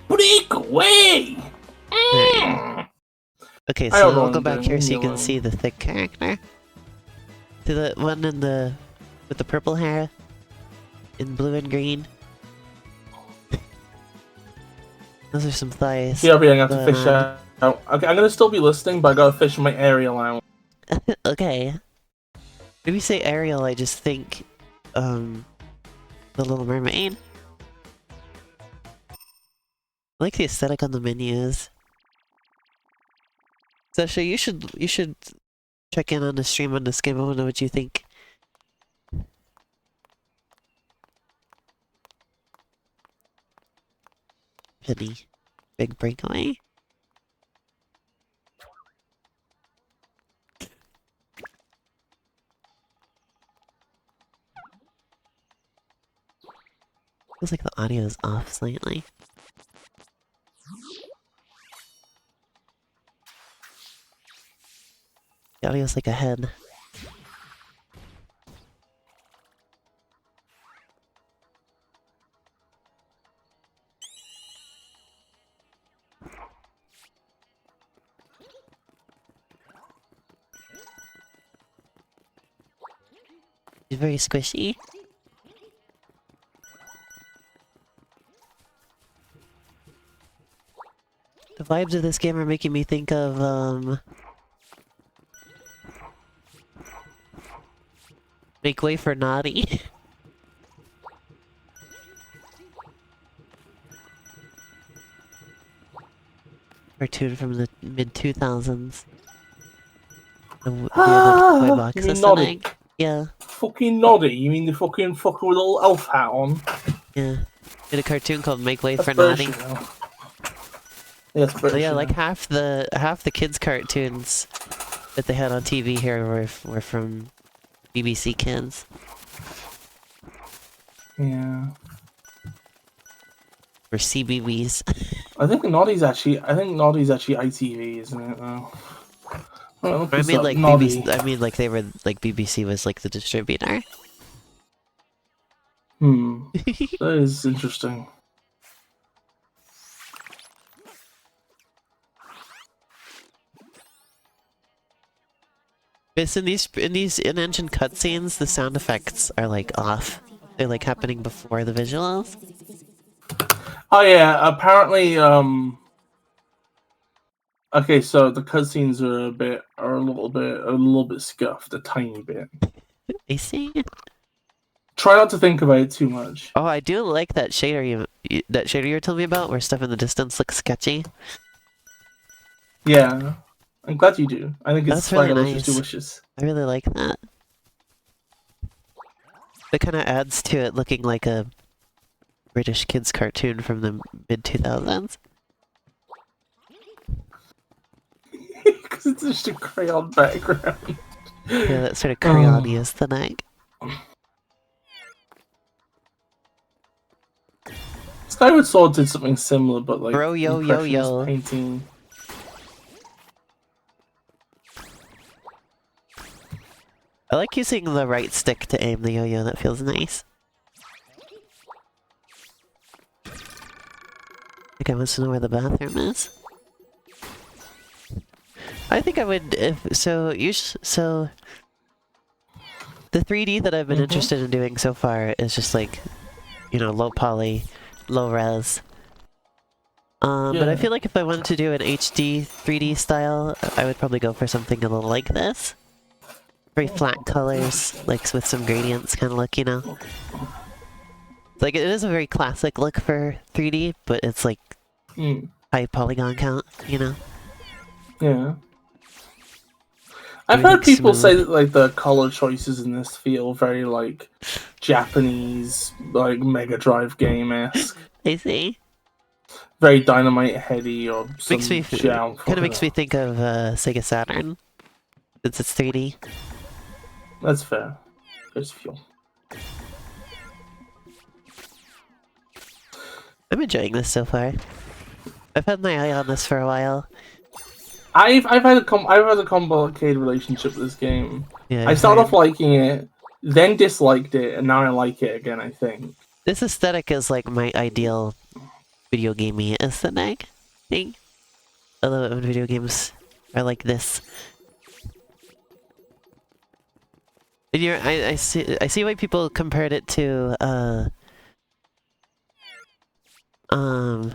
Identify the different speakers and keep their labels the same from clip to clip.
Speaker 1: Breakaway!
Speaker 2: Okay, so I'll go back here so you can see the thick character. To the one in the... with the purple hair. In blue and green. Those are some thighs.
Speaker 1: Yeah, I'm gonna have to fish out. Okay, I'm gonna still be listening, but I gotta fish my Ariel out.
Speaker 2: Okay. When you say Ariel, I just think... The Little Mermaid. I like the aesthetic on the menus. Sasha, you should check in on the stream on this game. I want to know what you think. Penny. Big Breakaway. Feels like the audio is off slightly. The audio's like ahead. It's very squishy. The vibes of this game are making me think of, Make Way for Naughty. Cartoon from the mid-2000s. The toy box
Speaker 1: you mean Noddy?
Speaker 2: Yeah.
Speaker 1: Fucking Noddy? You mean the fucking fucker with a little elf hat on?
Speaker 2: Yeah. Did a cartoon called Make Way for Naughty.
Speaker 1: Yes,
Speaker 2: but yeah, like half the kids' cartoons that they had on TV here were from BBC Kids.
Speaker 1: Yeah.
Speaker 2: Or CBBS.
Speaker 1: I think Noddy's actually ITV, isn't it? Though.
Speaker 2: I mean, like BBC. I mean, like they were like BBC was like the distributor.
Speaker 1: That is interesting.
Speaker 2: But in these in-engine cutscenes, the sound effects are like off. They're like happening before the visuals.
Speaker 1: Oh yeah, apparently. Okay, so the cutscenes are a little bit scuffed, a tiny bit.
Speaker 2: I see.
Speaker 1: Try not to think about it too much.
Speaker 2: Oh, I do like that shader you were telling me about, where stuff in the distance looks sketchy.
Speaker 1: Yeah, I'm glad you do. I think it's
Speaker 2: really nice.
Speaker 1: Delicious.
Speaker 2: I really like that. It kind of adds to it looking like a British kids cartoon from the mid-2000s.
Speaker 1: Because it's just a crayon background.
Speaker 2: Yeah, that sort of crayon-y aesthetic.
Speaker 1: Skyward Sword did something similar, but like
Speaker 2: Bro, yo.
Speaker 1: Painting.
Speaker 2: I like using the right stick to aim the yo-yo. That feels nice. I think I want to know where the bathroom is. I think I would so the 3D that I've been interested in doing so far is just like, you know, low poly, low res. But I feel like if I wanted to do an HD 3D style, I would probably go for something a little like this. Very flat colors, like with some gradients kind of look, you know? Like, it is a very classic look for 3D, but it's like high polygon count, you know?
Speaker 1: Yeah. I've heard people say that like the color choices in this feel very like Japanese, like Mega Drive game-esque.
Speaker 2: I see.
Speaker 1: Very Dynamite heady or some
Speaker 2: kind of makes me think of Sega Saturn. Since it's 3D.
Speaker 1: That's fair. There's fuel.
Speaker 2: I'm enjoying this so far. I've had my eye on this for a while.
Speaker 1: I've had a complicated relationship with this game.
Speaker 2: Yeah,
Speaker 1: I started off liking it, then disliked it, and now I like it again, I think.
Speaker 2: This aesthetic is like my ideal video gamey aesthetic thing. I love it when video games are like this. And I see why people compared it to Sega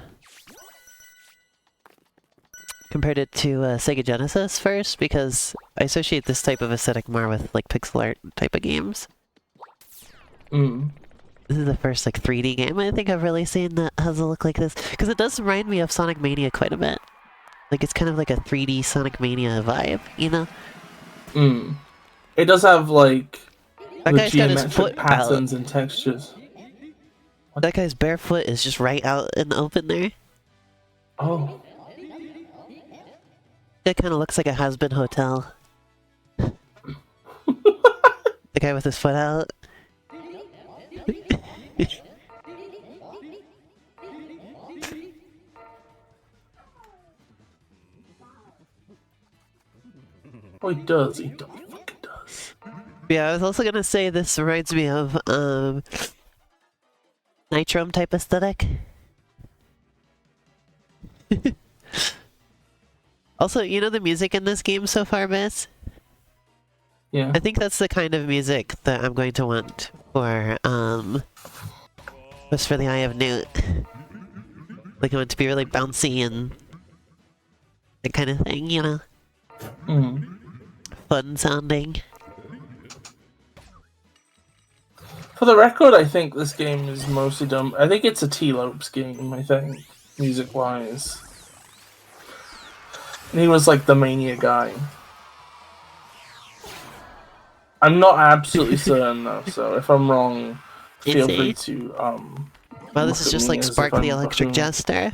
Speaker 2: Genesis first, because I associate this type of aesthetic more with like pixel art type of games. This is the first like 3D game I think I've really seen that has a look like this, because it does remind me of Sonic Mania quite a bit. Like it's kind of like a 3D Sonic Mania vibe, you know?
Speaker 1: It does have like
Speaker 2: that
Speaker 1: the
Speaker 2: guy's got his foot
Speaker 1: patterns
Speaker 2: out.
Speaker 1: and textures.
Speaker 2: That guy's bare foot is just right out in the open there.
Speaker 1: Oh.
Speaker 2: That kind of looks like a has-been hotel. The guy with his foot out.
Speaker 1: Oh, he does. He fucking does.
Speaker 2: Yeah, I was also gonna say this reminds me of Nitrom type aesthetic. Also, you know the music in this game so far, Miss?
Speaker 1: Yeah.
Speaker 2: I think that's the kind of music that I'm going to want for Quest for the Eye of Newt. Like I want it to be really bouncy and that kind of thing, you know? Fun sounding.
Speaker 1: For the record, I think this game is mostly done. I think it's a T-Lopes game, I think, music-wise. And he was like the Mania guy. I'm not absolutely certain though, so if I'm wrong, feel free to
Speaker 2: Well, this is just like Spark the Electric Jester.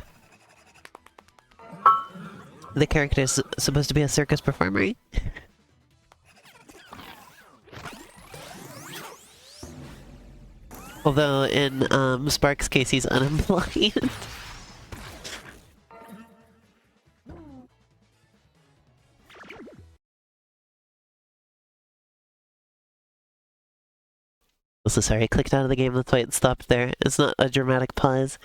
Speaker 2: The character is supposed to be a circus performer. Although in Spark's case, he's unemployed. So sorry, I clicked out of the game, that's why it stopped there. It's not a dramatic pause.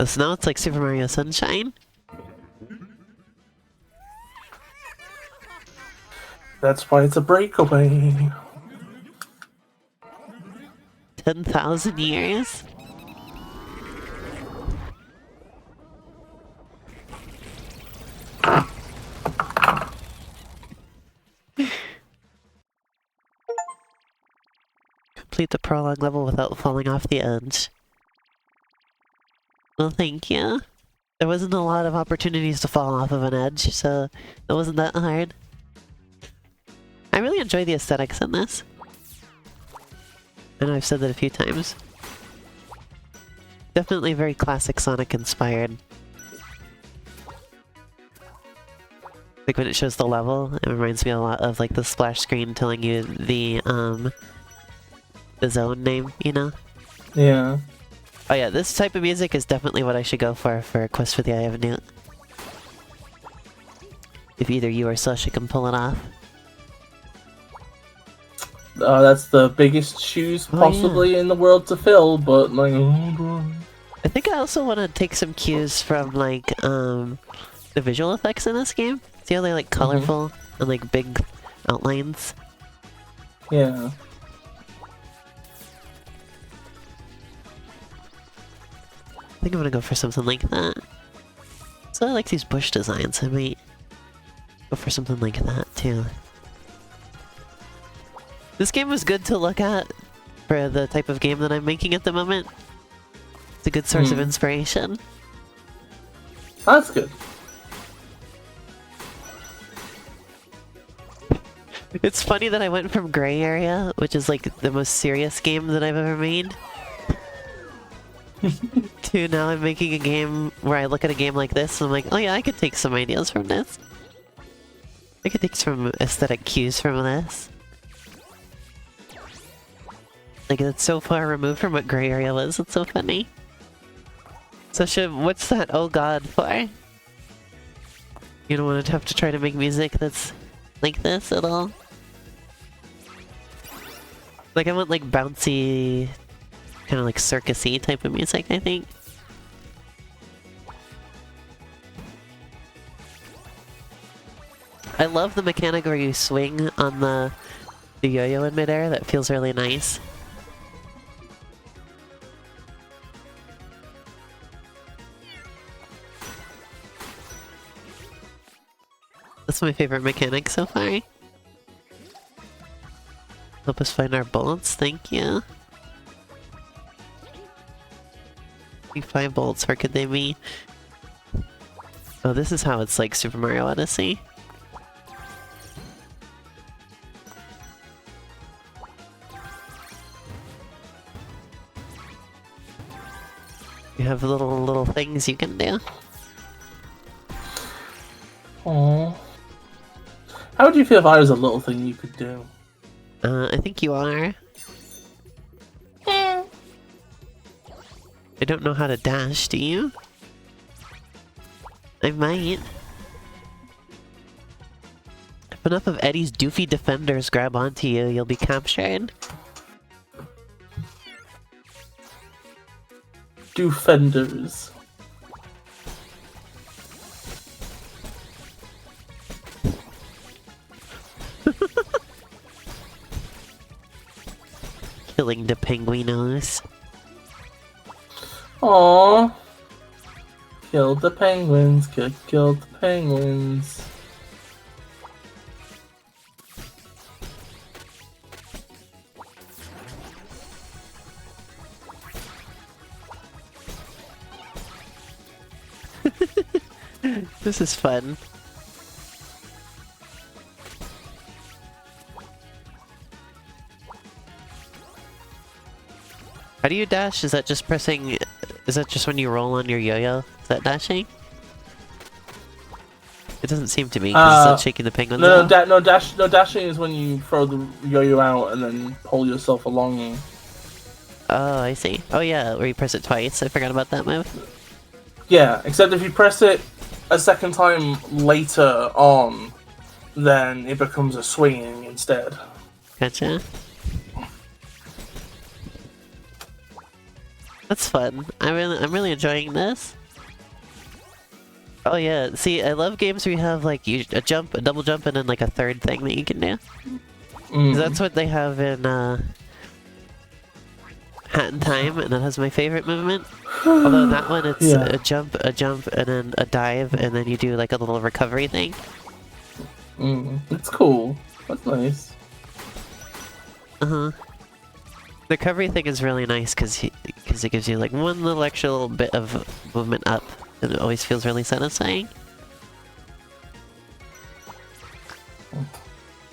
Speaker 2: So now it's like Super Mario Sunshine.
Speaker 1: That's why it's a breakaway.
Speaker 2: 10,000 years? Complete the prologue level without falling off the edge. Well, thank you. There wasn't a lot of opportunities to fall off of an edge, so it wasn't that hard. I really enjoy the aesthetics in this. I know I've said that a few times. Definitely very classic Sonic inspired. Like when it shows the level, it reminds me a lot of like the splash screen telling you the zone name, you know?
Speaker 1: Yeah.
Speaker 2: Oh yeah, this type of music is definitely what I should go for Quest for the Eye of Newt. If either you or Sasha can pull it off.
Speaker 1: That's the biggest shoes possibly in the world to fill, but like, oh boy.
Speaker 2: I think I also want to take some cues from like the visual effects in this game. See how they're like colorful and like big outlines?
Speaker 1: Yeah.
Speaker 2: I think I'm gonna go for something like that. So I like these bush designs, I might go for something like that too. This game was good to look at for the type of game that I'm making at the moment. It's a good source of inspiration.
Speaker 1: That's good.
Speaker 2: It's funny that I went from Gray Area, which is like the most serious game that I've ever made, to now I'm making a game where I look at a game like this and I'm like, oh yeah, I could take some ideas from this. I could take some aesthetic cues from this. Like, it's so far removed from what Gray Area was, it's so funny. So what's that oh god for? You don't want to have to try to make music that's like this at all? Like I want like bouncy, kind of like circusy type of music, I think. I love the mechanic where you swing on the yo-yo in midair. That feels really nice. That's my favorite mechanic so far. Help us find our bullets, thank you. 5 bullets, where could they be? Oh, this is how it's like Super Mario Odyssey. You have little things you can do.
Speaker 1: Aww. How would you feel if I was a little thing you could do?
Speaker 2: I think you are. I don't know how to dash, do you? I might. If enough of Eddie's doofy defenders grab onto you, you'll be captured.
Speaker 1: Doofenders.
Speaker 2: Killing the penguinos.
Speaker 1: Aww. Killed the penguins, killed the penguins.
Speaker 2: This is fun. How do you dash? Is that just pressing... Is that just when you roll on your yo-yo? Is that dashing? It doesn't seem to be, because it's not shaking the penguins out.
Speaker 1: No, dashing is when you throw the yo-yo out and then pull yourself along.
Speaker 2: Oh, I see. Oh yeah, where you press it twice. I forgot about that move.
Speaker 1: Yeah, except if you press it a second time later on, then it becomes a swinging instead.
Speaker 2: Gotcha. That's fun. I'm really enjoying this. Oh yeah, see, I love games where you have like a jump, a double jump, and then like a third thing that you can do. 'Cause that's what they have in Hat in Time, and that has my favorite movement. Although that one, it's a jump, and then a dive, and then you do like a little recovery thing.
Speaker 1: It's cool. That's nice.
Speaker 2: The recovery thing is really nice because it gives you like one little extra little bit of movement up, and it always feels really satisfying.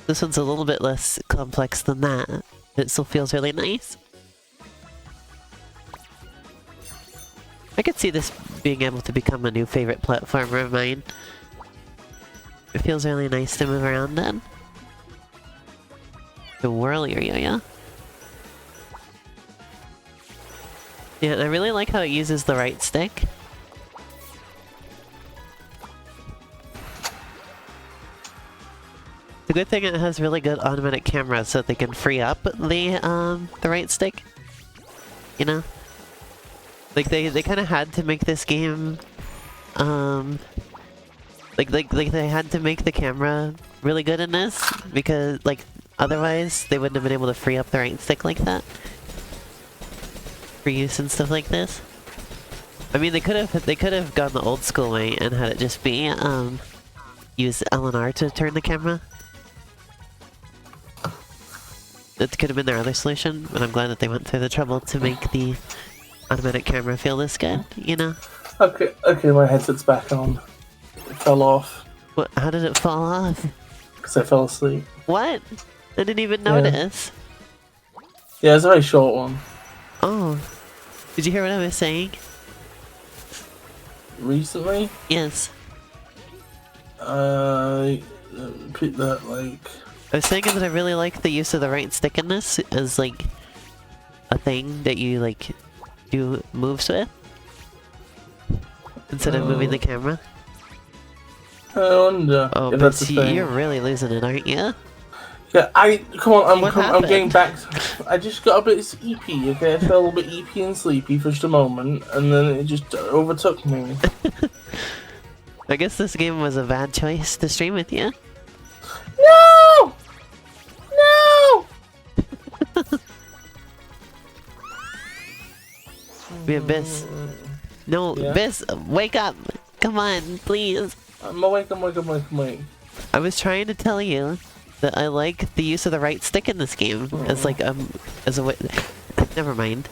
Speaker 2: This one's a little bit less complex than that. It still feels really nice. I could see this being able to become a new favorite platformer of mine. It feels really nice to move around then. To whirl your yo-yo. Yeah, and I really like how it uses the right stick. The good thing, it has really good automatic cameras so that they can free up the right stick. You know? Like they kind of had to make this game, like they had to make the camera really good in this because like otherwise they wouldn't have been able to free up the right stick like that for use and stuff like this. I mean, they could have gone the old school way and had it just be use LNR to turn the camera. That could have been their other solution, but I'm glad that they went through the trouble to make the automatic camera feel this good, you know?
Speaker 1: Okay, my headset's back on. It fell off.
Speaker 2: What? How did it fall off?
Speaker 1: Because I fell asleep.
Speaker 2: What? I didn't even notice.
Speaker 1: Yeah, it's a very short one.
Speaker 2: Oh. Did you hear what I was saying?
Speaker 1: Recently?
Speaker 2: Yes.
Speaker 1: Repeat that, like...
Speaker 2: I was saying that I really like the use of the right stick in this as, like, a thing that you, like, do moves with. Instead of moving the camera.
Speaker 1: I wonder
Speaker 2: Oh,
Speaker 1: if
Speaker 2: but
Speaker 1: that's a thing.
Speaker 2: you're really losing it, aren't you?
Speaker 1: Yeah, come on. I'm getting
Speaker 2: happened?
Speaker 1: back. I just got a bit sleepy. Okay, I felt a little bit eepy and sleepy for just a moment, and then it just overtook me.
Speaker 2: I guess this game was a bad choice to stream with you.
Speaker 1: No! No!
Speaker 2: We have Bis. No,
Speaker 1: Yeah?
Speaker 2: Bis, wake up! Come on, please.
Speaker 1: I'm awake.
Speaker 2: I was trying to tell you that I like the use of the right stick in this game as like as a way. Never mind.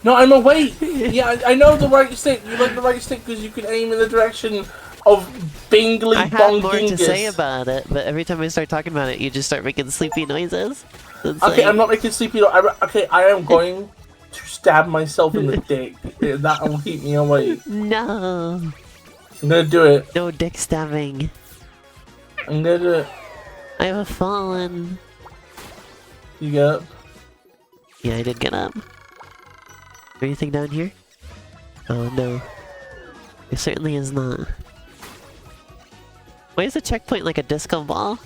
Speaker 1: No, I'm awake. Yeah, I know the right stick. You like the right stick because you can aim in the direction of Bingley
Speaker 2: I have more to say about it, but every time I start talking about it, you just start making sleepy noises. It's
Speaker 1: okay,
Speaker 2: like...
Speaker 1: I'm not making sleepy. Okay, I am going to stab myself in the dick. That will keep me awake.
Speaker 2: No.
Speaker 1: I'm gonna do it.
Speaker 2: No dick stabbing.
Speaker 1: I'm gonna do it.
Speaker 2: I have fallen.
Speaker 1: You get up?
Speaker 2: Yeah, I did get up. Anything down here? Oh no. It certainly is not. Why is the checkpoint like a disco ball?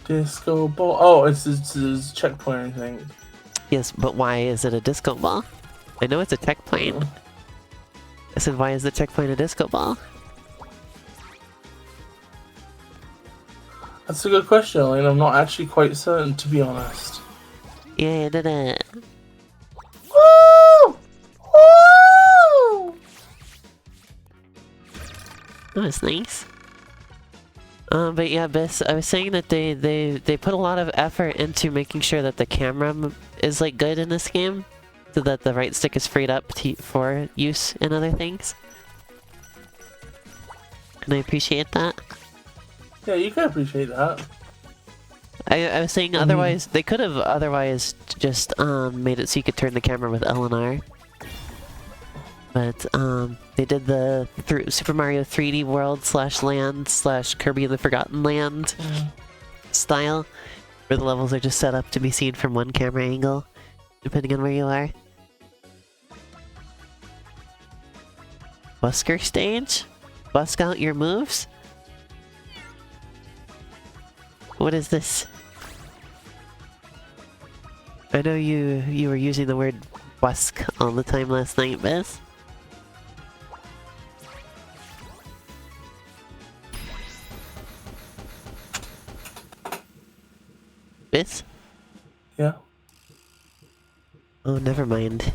Speaker 1: Disco ball. Oh, it's this checkpoint, I think.
Speaker 2: Yes, but why is it a disco ball? I know it's a checkpoint. I said, why is the checkpoint a disco ball?
Speaker 1: That's a good question, Elaine. I'm not actually quite certain, to be honest.
Speaker 2: Yeah, I did it.
Speaker 1: Woo! Woo!
Speaker 2: That was nice. But yeah, Bis, I was saying that they put a lot of effort into making sure that the camera is like good in this game, so that the right stick is freed up for use in other things. And I appreciate that.
Speaker 1: Yeah, you can appreciate that.
Speaker 2: I was saying otherwise, they could have otherwise just made it so you could turn the camera with L and R. But they did the Super Mario 3D World / Land / Kirby and the Forgotten Land style, where the levels are just set up to be seen from one camera angle, depending on where you are. Busker stage? Busk out your moves? What is this? I know you were using the word busk all the time last night, Bis. Bis?
Speaker 1: Yeah.
Speaker 2: Oh, never mind.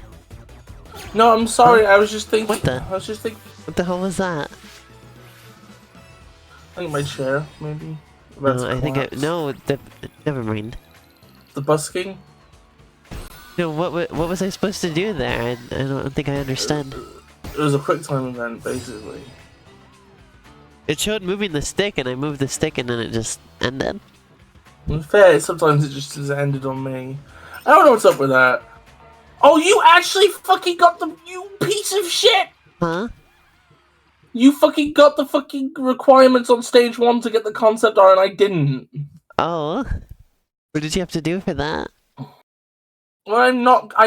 Speaker 1: No, I'm sorry. I was just thinking.
Speaker 2: What the?
Speaker 1: I was just thinking.
Speaker 2: What the hell was that?
Speaker 1: I think my chair, maybe.
Speaker 2: No, I think no. Never mind.
Speaker 1: The busking.
Speaker 2: No, what was I supposed to do there? I don't think I understand.
Speaker 1: It was a quick time event, basically.
Speaker 2: It showed moving the stick, and I moved the stick, and then it just ended.
Speaker 1: In fair, sometimes it just has ended on me. I don't know what's up with that. Oh, you actually fucking got you piece of shit!
Speaker 2: Huh?
Speaker 1: You fucking got the fucking requirements on stage 1 to get the concept art, and I didn't.
Speaker 2: Oh. What did you have to do for that?
Speaker 1: Well, I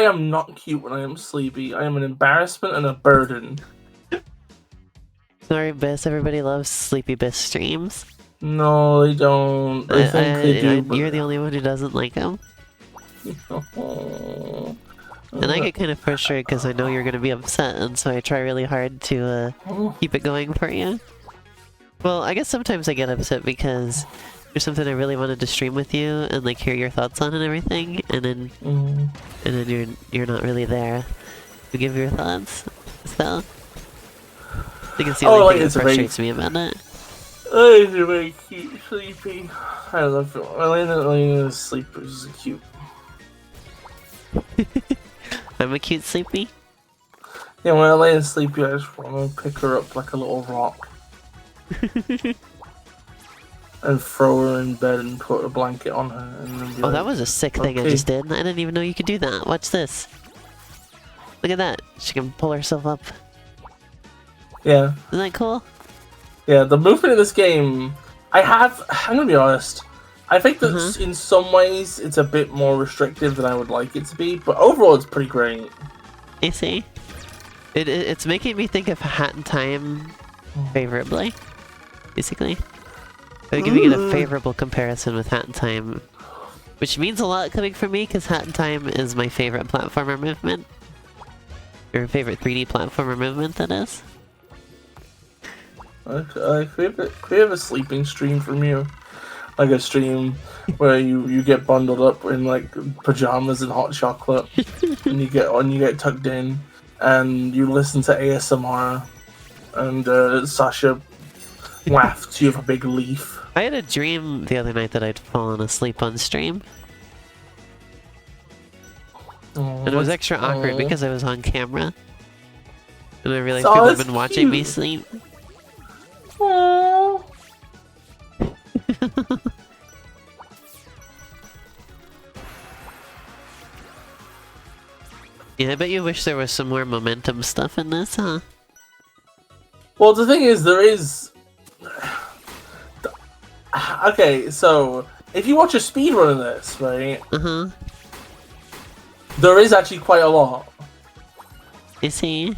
Speaker 1: am not cute when I am sleepy. I am an embarrassment and a burden.
Speaker 2: Sorry, Bis. Everybody loves Sleepy Bis streams.
Speaker 1: No, they don't. They think they do. But...
Speaker 2: You're the only one who doesn't like them. And I get kind of frustrated because I know you're going to be upset, and so I try really hard to keep it going for you. Well, I guess sometimes I get upset because there's something I really wanted to stream with you and like hear your thoughts on and everything, and then you're not really there to give your thoughts. So I think it's the only thing that frustrates me about it.
Speaker 1: Oh, it's very cute, sleepy. I love it. Elena's sleep is cute.
Speaker 2: I'm a cute sleepy?
Speaker 1: Yeah, when Elena's sleepy, I just want to pick her up like a little rock. And throw her in bed and put a blanket on her. And then
Speaker 2: oh, that was a sick thing I just did. I didn't even know you could do that. Watch this. Look at that. She can pull herself up.
Speaker 1: Yeah.
Speaker 2: Isn't that cool?
Speaker 1: Yeah, the movement in this game, I'm gonna be honest, I think that in some ways it's a bit more restrictive than I would like it to be, but overall it's pretty great.
Speaker 2: You see? It's making me think of Hat in Time favorably. basically. They're giving it a favorable comparison with Hat in Time, which means a lot coming from me, because Hat in Time is my favorite platformer movement. Or favorite 3D platformer movement, that is.
Speaker 1: Okay, could we have a sleeping stream from you? Like a stream where you get bundled up in like pajamas and hot chocolate, and you get tucked in, and you listen to ASMR, and Sasha wafts you with a big leaf.
Speaker 2: I had a dream the other night that I'd fallen asleep on stream. And it was extra awkward because I was on camera. And I realized people have been watching me sleep.
Speaker 1: Aww.
Speaker 2: Yeah, I bet you wish there was some more momentum stuff in this, huh?
Speaker 1: Well, the thing is, there is... Okay, so, if you watch a speedrun of this, right?
Speaker 2: Uh-huh.
Speaker 1: There is actually quite a lot.
Speaker 2: Is he?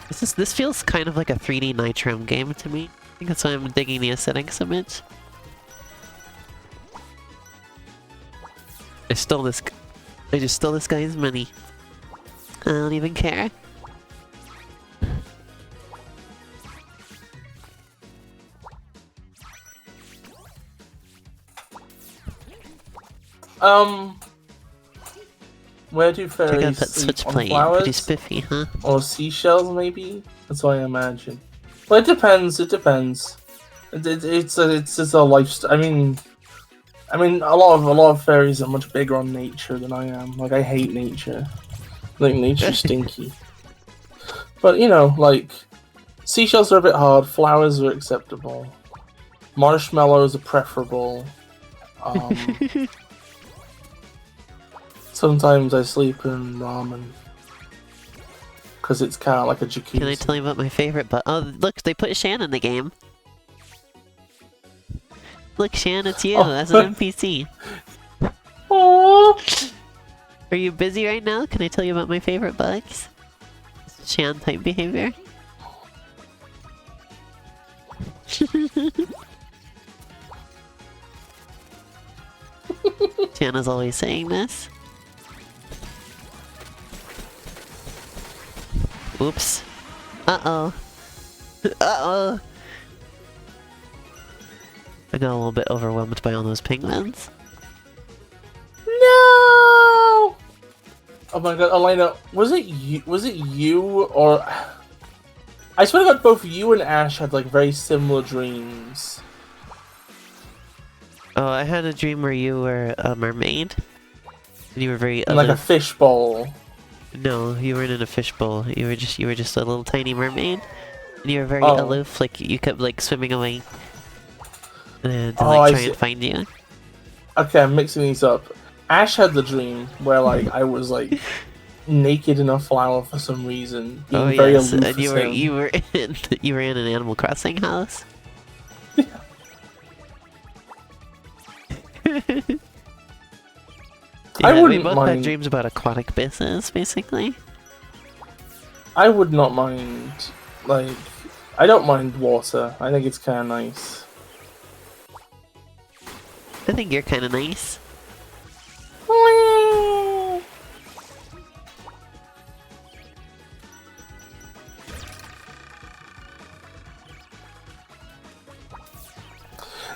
Speaker 2: This feels kind of like a 3D Nitrum game to me. I think that's why I'm digging the aesthetics a bit. I just stole this guy's money. I don't even care.
Speaker 1: Where do
Speaker 2: Check out
Speaker 1: fairies
Speaker 2: that
Speaker 1: sleep?
Speaker 2: switch
Speaker 1: On
Speaker 2: plate.
Speaker 1: flowers?
Speaker 2: Pretty spiffy, huh?
Speaker 1: Or seashells, maybe? That's what I imagine. Well, it depends. It depends. It's just a lifestyle. I mean, a lot of fairies are much bigger on nature than I am. Like, I hate nature. Like, nature's stinky. But you know, like, seashells are a bit hard. Flowers are acceptable. Marshmallows are preferable. Sometimes I sleep in ramen. Because it's kind of like a jacuzzi.
Speaker 2: Can I tell you about my favorite Oh, look, they put Shan in the game. Look, Shan, it's you as an NPC.
Speaker 1: Aww.
Speaker 2: Are you busy right now? Can I tell you about my favorite bugs? Shan type behavior. Shan is always saying this. Oops. Uh-oh. Uh-oh. I got a little bit overwhelmed by all those penguins.
Speaker 1: No! Oh my god, Elena, was it you or... I swear to god, both you and Ash had like very similar dreams.
Speaker 2: Oh, I had a dream where you were a mermaid. And you were very
Speaker 1: In like a fishbowl.
Speaker 2: No, you weren't in a fishbowl. You were just a little tiny mermaid. And you were very aloof, like you kept like swimming away. To like try and find you.
Speaker 1: Okay, I'm mixing these up. Ash had the dream where like I was like naked in a flower for some reason, being very aloof.
Speaker 2: And you were in an Animal Crossing house.
Speaker 1: I wouldn't
Speaker 2: we both
Speaker 1: mind.
Speaker 2: had dreams about aquatic business, basically.
Speaker 1: I would not mind. Like, I don't mind water. I think it's kind of nice.
Speaker 2: I think you're kind of nice.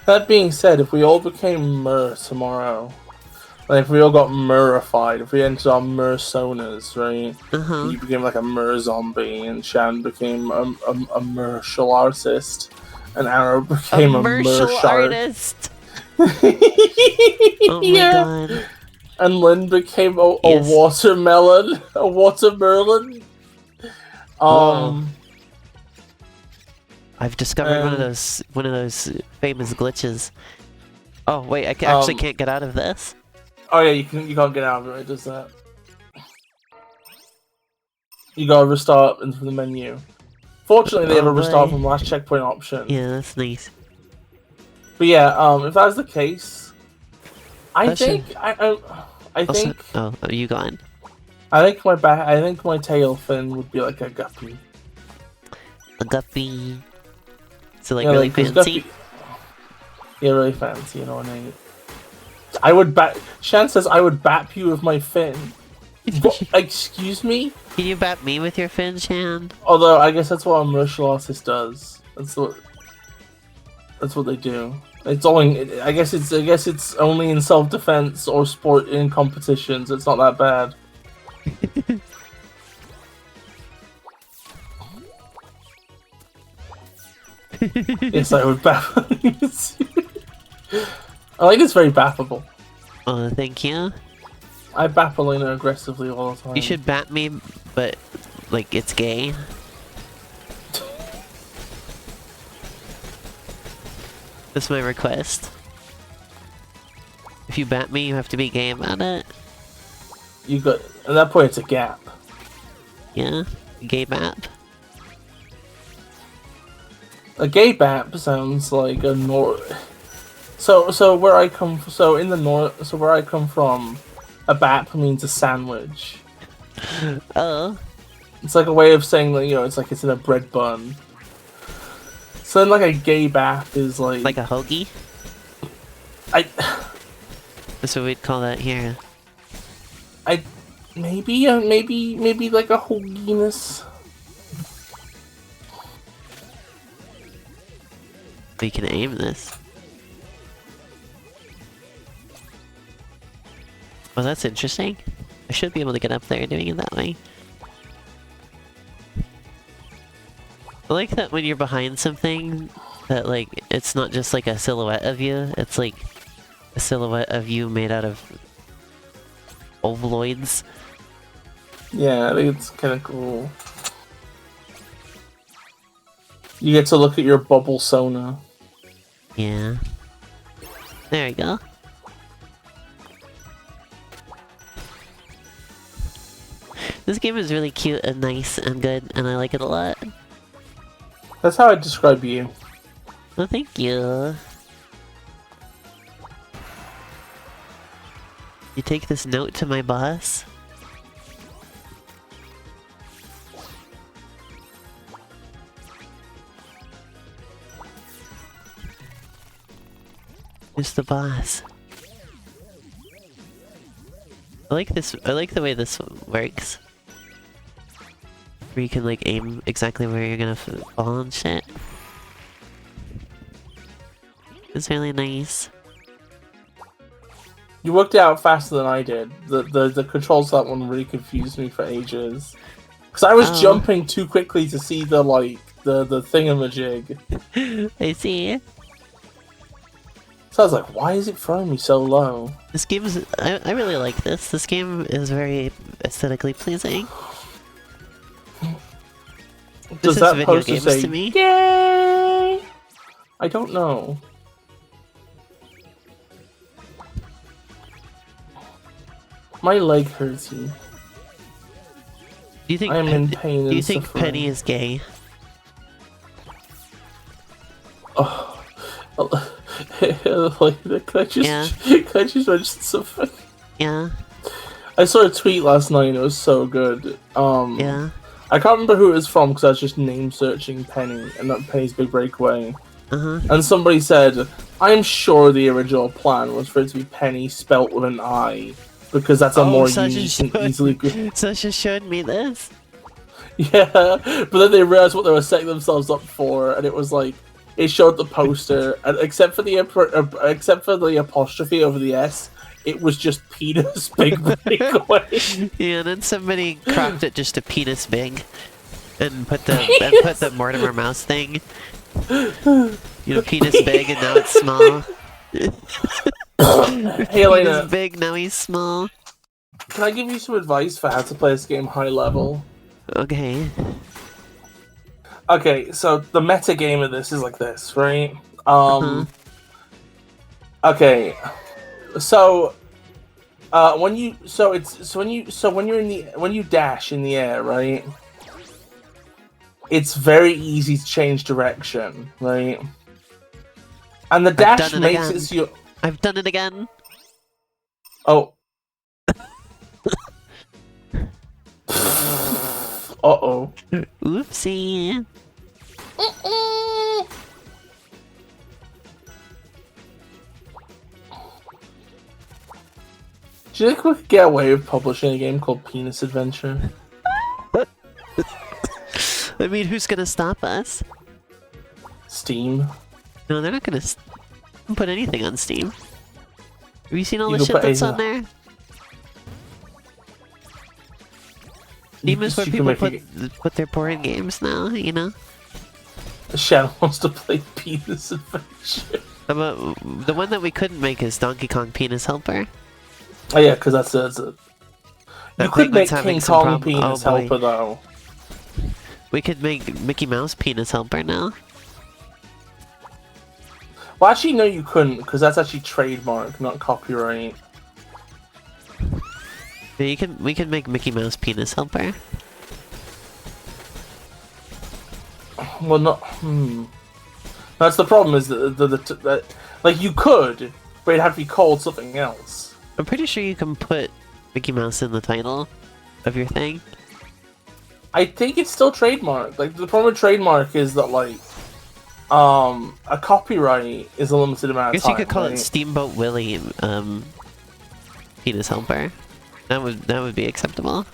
Speaker 1: That being said, if we all became mer tomorrow, like if we all got merified, if we entered our mer-sonas, right? You became like a mer zombie, and Shan became a martial artist, and Arrow became a
Speaker 2: martial artist. Oh my god.
Speaker 1: And Lynn became a watermelon, a watermelon.
Speaker 2: I've discovered one of those famous glitches. Oh wait, I actually can't get out of this.
Speaker 1: Oh yeah, you can't get out of it. It does that. You gotta restart into the menu. Fortunately, they have a restart from last checkpoint option.
Speaker 2: Yeah, that's nice.
Speaker 1: But yeah, if that's the case, I think. Oh,
Speaker 2: are you gone?
Speaker 1: I think my tail fin would be like a guppy.
Speaker 2: A guppy. So like really fancy?
Speaker 1: Yeah, really fancy, you know what I mean? I would bat. Shan says I would bap you with my fin. Excuse me?
Speaker 2: Can you bap me with your fin, Shan?
Speaker 1: Although I guess that's what a martial artist does. That's what they do. It's only. I guess it's only in self-defense or sport in competitions. It's not that bad. Yes, I would bap. I like it's very bappable.
Speaker 2: Oh, thank you.
Speaker 1: I bap Elena aggressively all the time.
Speaker 2: You should bat me, but like it's gay. That's my request. If you bat me, you have to be gay about it.
Speaker 1: You got at that point it's a gap.
Speaker 2: Yeah, gay bap.
Speaker 1: A gay bap sounds like a So where I come in the north, so where I come from, a bap means a sandwich.
Speaker 2: Oh.
Speaker 1: It's like a way of saying that, you know, it's like it's in a bread bun. So then like a gay bap is like
Speaker 2: a hoagie? That's what we'd call that here.
Speaker 1: Maybe like a hoaginess.
Speaker 2: We can aim this. Well, that's interesting. I should be able to get up there doing it that way. I like that when you're behind something, that like, it's not just like a silhouette of you, it's like a silhouette of you made out of ovaloids.
Speaker 1: Yeah, I think it's kind of cool. You get to look at your bubble Sona.
Speaker 2: Yeah. There we go. This game is really cute and nice and good, and I like it a lot.
Speaker 1: That's how I describe you.
Speaker 2: Well, thank you. You take this note to my boss? Who's the boss? I like this. I like the way this works. Where you can like aim exactly where you're gonna fall and shit. It's really nice.
Speaker 1: You worked it out faster than I did. The controls to that one really confused me for ages. Because I was jumping too quickly to see the thingamajig.
Speaker 2: I see.
Speaker 1: So I was like, why is it throwing me so low?
Speaker 2: This game is... I really like this. This game is very aesthetically pleasing.
Speaker 1: Does that
Speaker 2: video
Speaker 1: poster
Speaker 2: games
Speaker 1: say,
Speaker 2: to me?
Speaker 1: Yay! I don't know. My leg hurts me.
Speaker 2: Do you think
Speaker 1: I am in pain.
Speaker 2: Do you think Penny is gay?
Speaker 1: Oh, like, can I just mention something?
Speaker 2: Yeah.
Speaker 1: I saw a tweet last night and it was so good.
Speaker 2: Yeah.
Speaker 1: I can't remember who it was from because I was just name searching Penny and not Penny's Big Breakaway. And somebody said, I'm sure the original plan was for it to be Penny spelt with an I. Because that's a more unique and easily...
Speaker 2: Sasha showed me this.
Speaker 1: Yeah, but then they realized what they were setting themselves up for, and it was like, it showed the poster, and except for the apostrophe over the S, it was just penis big breakaway.
Speaker 2: Yeah, and then somebody cropped it just to penis big, and put the Mortimer Mouse thing. You know, penis big, and now it's small.
Speaker 1: Hey Elena,
Speaker 2: he's big, now he's small.
Speaker 1: Can I give you some advice for how to play this game high level?
Speaker 2: Okay.
Speaker 1: Okay, so the meta game of this is like this, right? Okay, so when you dash in the air, right? It's very easy to change direction, right? And the dash makes it so you...
Speaker 2: I've done it again.
Speaker 1: Oh. Uh-oh.
Speaker 2: Oopsie.
Speaker 1: Do you think we could get away with publishing a game called Penis Adventure?
Speaker 2: I mean, who's gonna stop us?
Speaker 1: Steam.
Speaker 2: No, they're not gonna put anything on Steam. Have you seen all the shit that's on there? Steam is where people put their boring games now, you know?
Speaker 1: Shadow wants to play Penis Adventure.
Speaker 2: The one that we couldn't make is Donkey Kong Penis Helper.
Speaker 1: Oh yeah, because that's it. You could make King Kong Penis Helper though.
Speaker 2: We could make Mickey Mouse Penis Helper now.
Speaker 1: Well, actually, no, you couldn't, because that's actually trademark, not copyright.
Speaker 2: Yeah, we can make Mickey Mouse Penis Helper.
Speaker 1: Well, not. That's the problem. Is that like you could, but it'd have to be called something else.
Speaker 2: I'm pretty sure you can put Mickey Mouse in the title of your thing.
Speaker 1: I think it's still trademark. Like the problem with trademark is that like, a copyright is a limited amount of time.
Speaker 2: I guess you could call it Steamboat Willie, Penis Helper. That would be acceptable.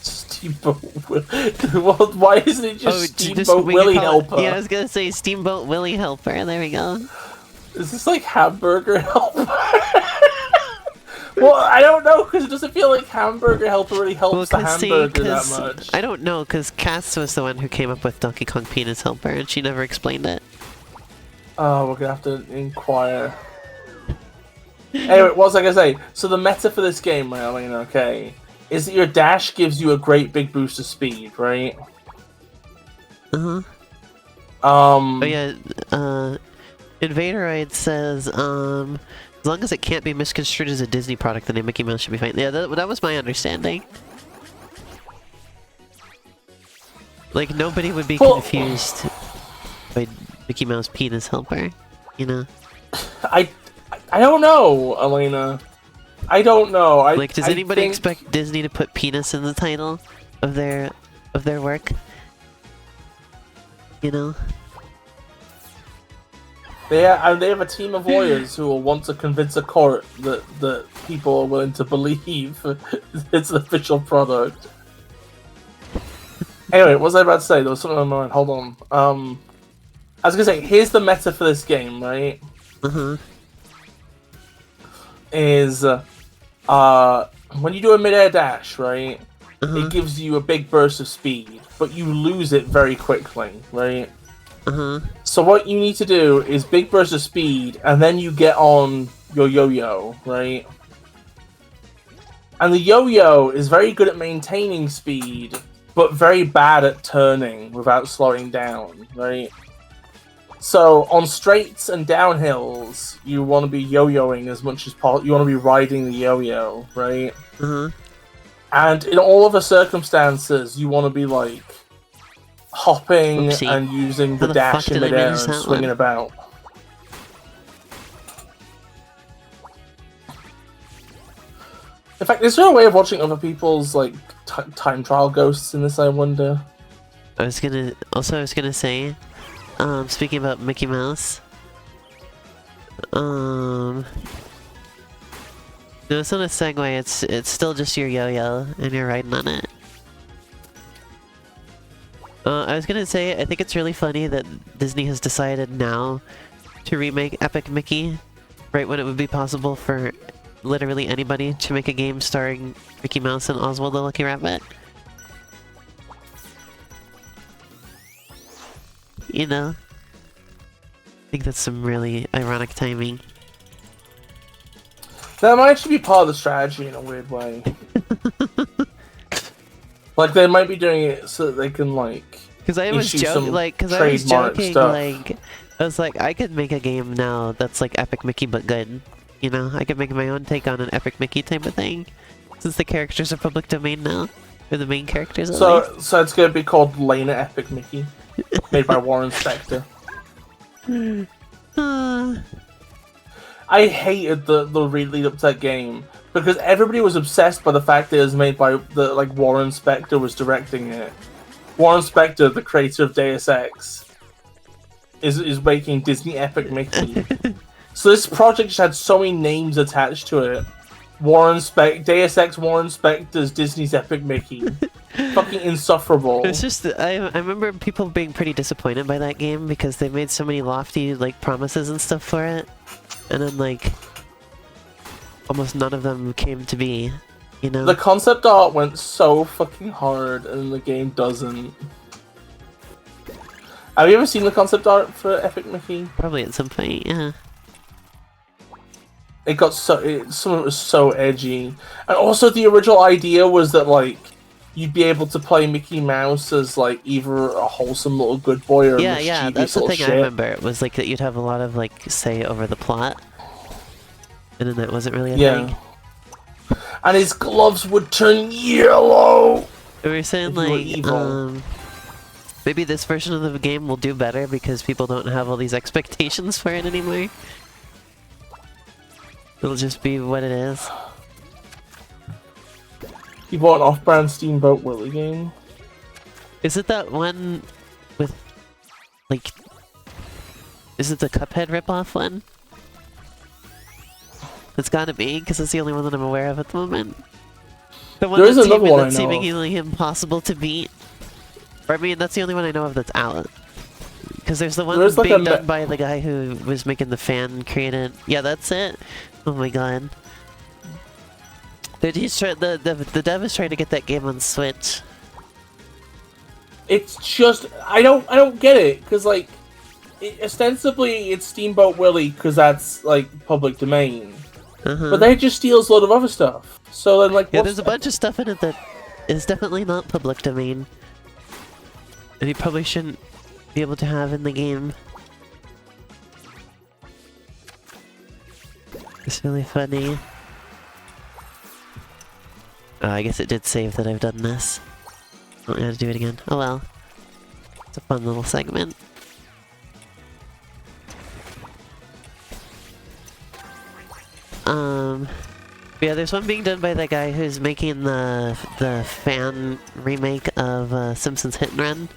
Speaker 1: Steamboat Willie. Well, why isn't it just Steamboat Willie Helper?
Speaker 2: Yeah, I was gonna say Steamboat Willie Helper. There we go.
Speaker 1: Is this like Hamburger Helper? Well, I don't know, because it doesn't feel like Hamburger Helper really helps the hamburger that much.
Speaker 2: I don't know, because Cass was the one who came up with Donkey Kong Penis Helper, and she never explained it.
Speaker 1: Oh, we're gonna have to inquire. Anyway, what was I gonna say? So the meta for this game, right, Elena, okay, is that your dash gives you a great big boost of speed, right?
Speaker 2: Uh-huh. Oh yeah, Invaderoid says, as long as it can't be misconstrued as a Disney product, then a Mickey Mouse should be fine. Yeah, that was my understanding. Like, nobody would be confused by Mickey Mouse Penis Helper, you know?
Speaker 1: I don't know, Elena. I don't know.
Speaker 2: Like, does anybody expect Disney to put penis in the title of their work? You know?
Speaker 1: They have a team of lawyers who will want to convince a court that people are willing to believe it's an official product. Anyway, what was I about to say? There was something on my mind. Hold on. I was gonna say, here's the meta for this game, right? Is when you do a mid-air dash, right? It gives you a big burst of speed, but you lose it very quickly, right? So what you need to do is big burst of speed, and then you get on your yo-yo, right? And the yo-yo is very good at maintaining speed, but very bad at turning without slowing down, right? So on straights and downhills, you want to be yo-yoing as much as possible. You want to be riding the yo-yo, right? And in all other circumstances, you want to be like hopping and using the dash in midair and swinging about. In fact, is there a way of watching other people's like time trial ghosts in this? I wonder.
Speaker 2: I was gonna say, speaking about Mickey Mouse, no, it's not a Segway. It's still just your yo-yo, and you're riding on it. I was gonna say, I think it's really funny that Disney has decided now to remake Epic Mickey, right when it would be possible for literally anybody to make a game starring Mickey Mouse and Oswald the Lucky Rabbit. You know? I think that's some really ironic timing.
Speaker 1: That might actually be part of the strategy in a weird way. Like, they might be doing it so that they can, like,
Speaker 2: because I was joking, like, I was like, I could make a game now that's like Epic Mickey but good. You know, I could make my own take on an Epic Mickey type of thing, since the characters are public domain now, or the main characters at least.
Speaker 1: So it's gonna be called Lena Epic Mickey, made by Warren Spector. I hated the lead up to that game because everybody was obsessed by the fact that it was made by Warren Spector was directing it. Warren Spector, the creator of Deus Ex, is making Disney Epic Mickey. So this project just had so many names attached to it Deus Ex Warren Spector's Disney's Epic Mickey. Fucking insufferable.
Speaker 2: It's just I remember people being pretty disappointed by that game because they made so many lofty like promises and stuff for it, and then like almost none of them came to be. You know,
Speaker 1: the concept art went so fucking hard, and the game doesn't. Have you ever seen the concept art for Epic Mickey?
Speaker 2: Probably at some point, yeah.
Speaker 1: It got some of it was so edgy, and also the original idea was that like you'd be able to play Mickey Mouse as like either a wholesome little good boy or
Speaker 2: yeah, that's the thing I remember. It was like that you'd have a lot of like say over the plot, and then that wasn't really a thing.
Speaker 1: And his gloves would turn yellow.
Speaker 2: We were saying like maybe this version of the game will do better because people don't have all these expectations for it anymore. It'll just be what it is.
Speaker 1: You bought an off-brand Steamboat Willie game?
Speaker 2: Is it that one with, like... Is it the Cuphead ripoff one? It's gotta be, because it's the only one that I'm aware of at the moment. The one that's seemingly impossible to beat. Or I mean, that's the only one I know of that's out. Because there's the one being done by the guy who was making the fan-created... Yeah, that's it! Oh my god. The dev is trying to get that game on Switch.
Speaker 1: It's just... I don't get it, because like... ostensibly, it's Steamboat Willie, because that's, like, public domain. But then it just steals a lot of other stuff. So then, like...
Speaker 2: Yeah, there's a bunch of stuff in it that is definitely not public domain. And you probably shouldn't be able to have in the game. It's really funny. Oh, I guess it did save that I've done this. I don't know how to do it again. Oh well. It's a fun little segment. Yeah, there's one being done by that guy who's making the fan remake of Simpsons Hit and Run.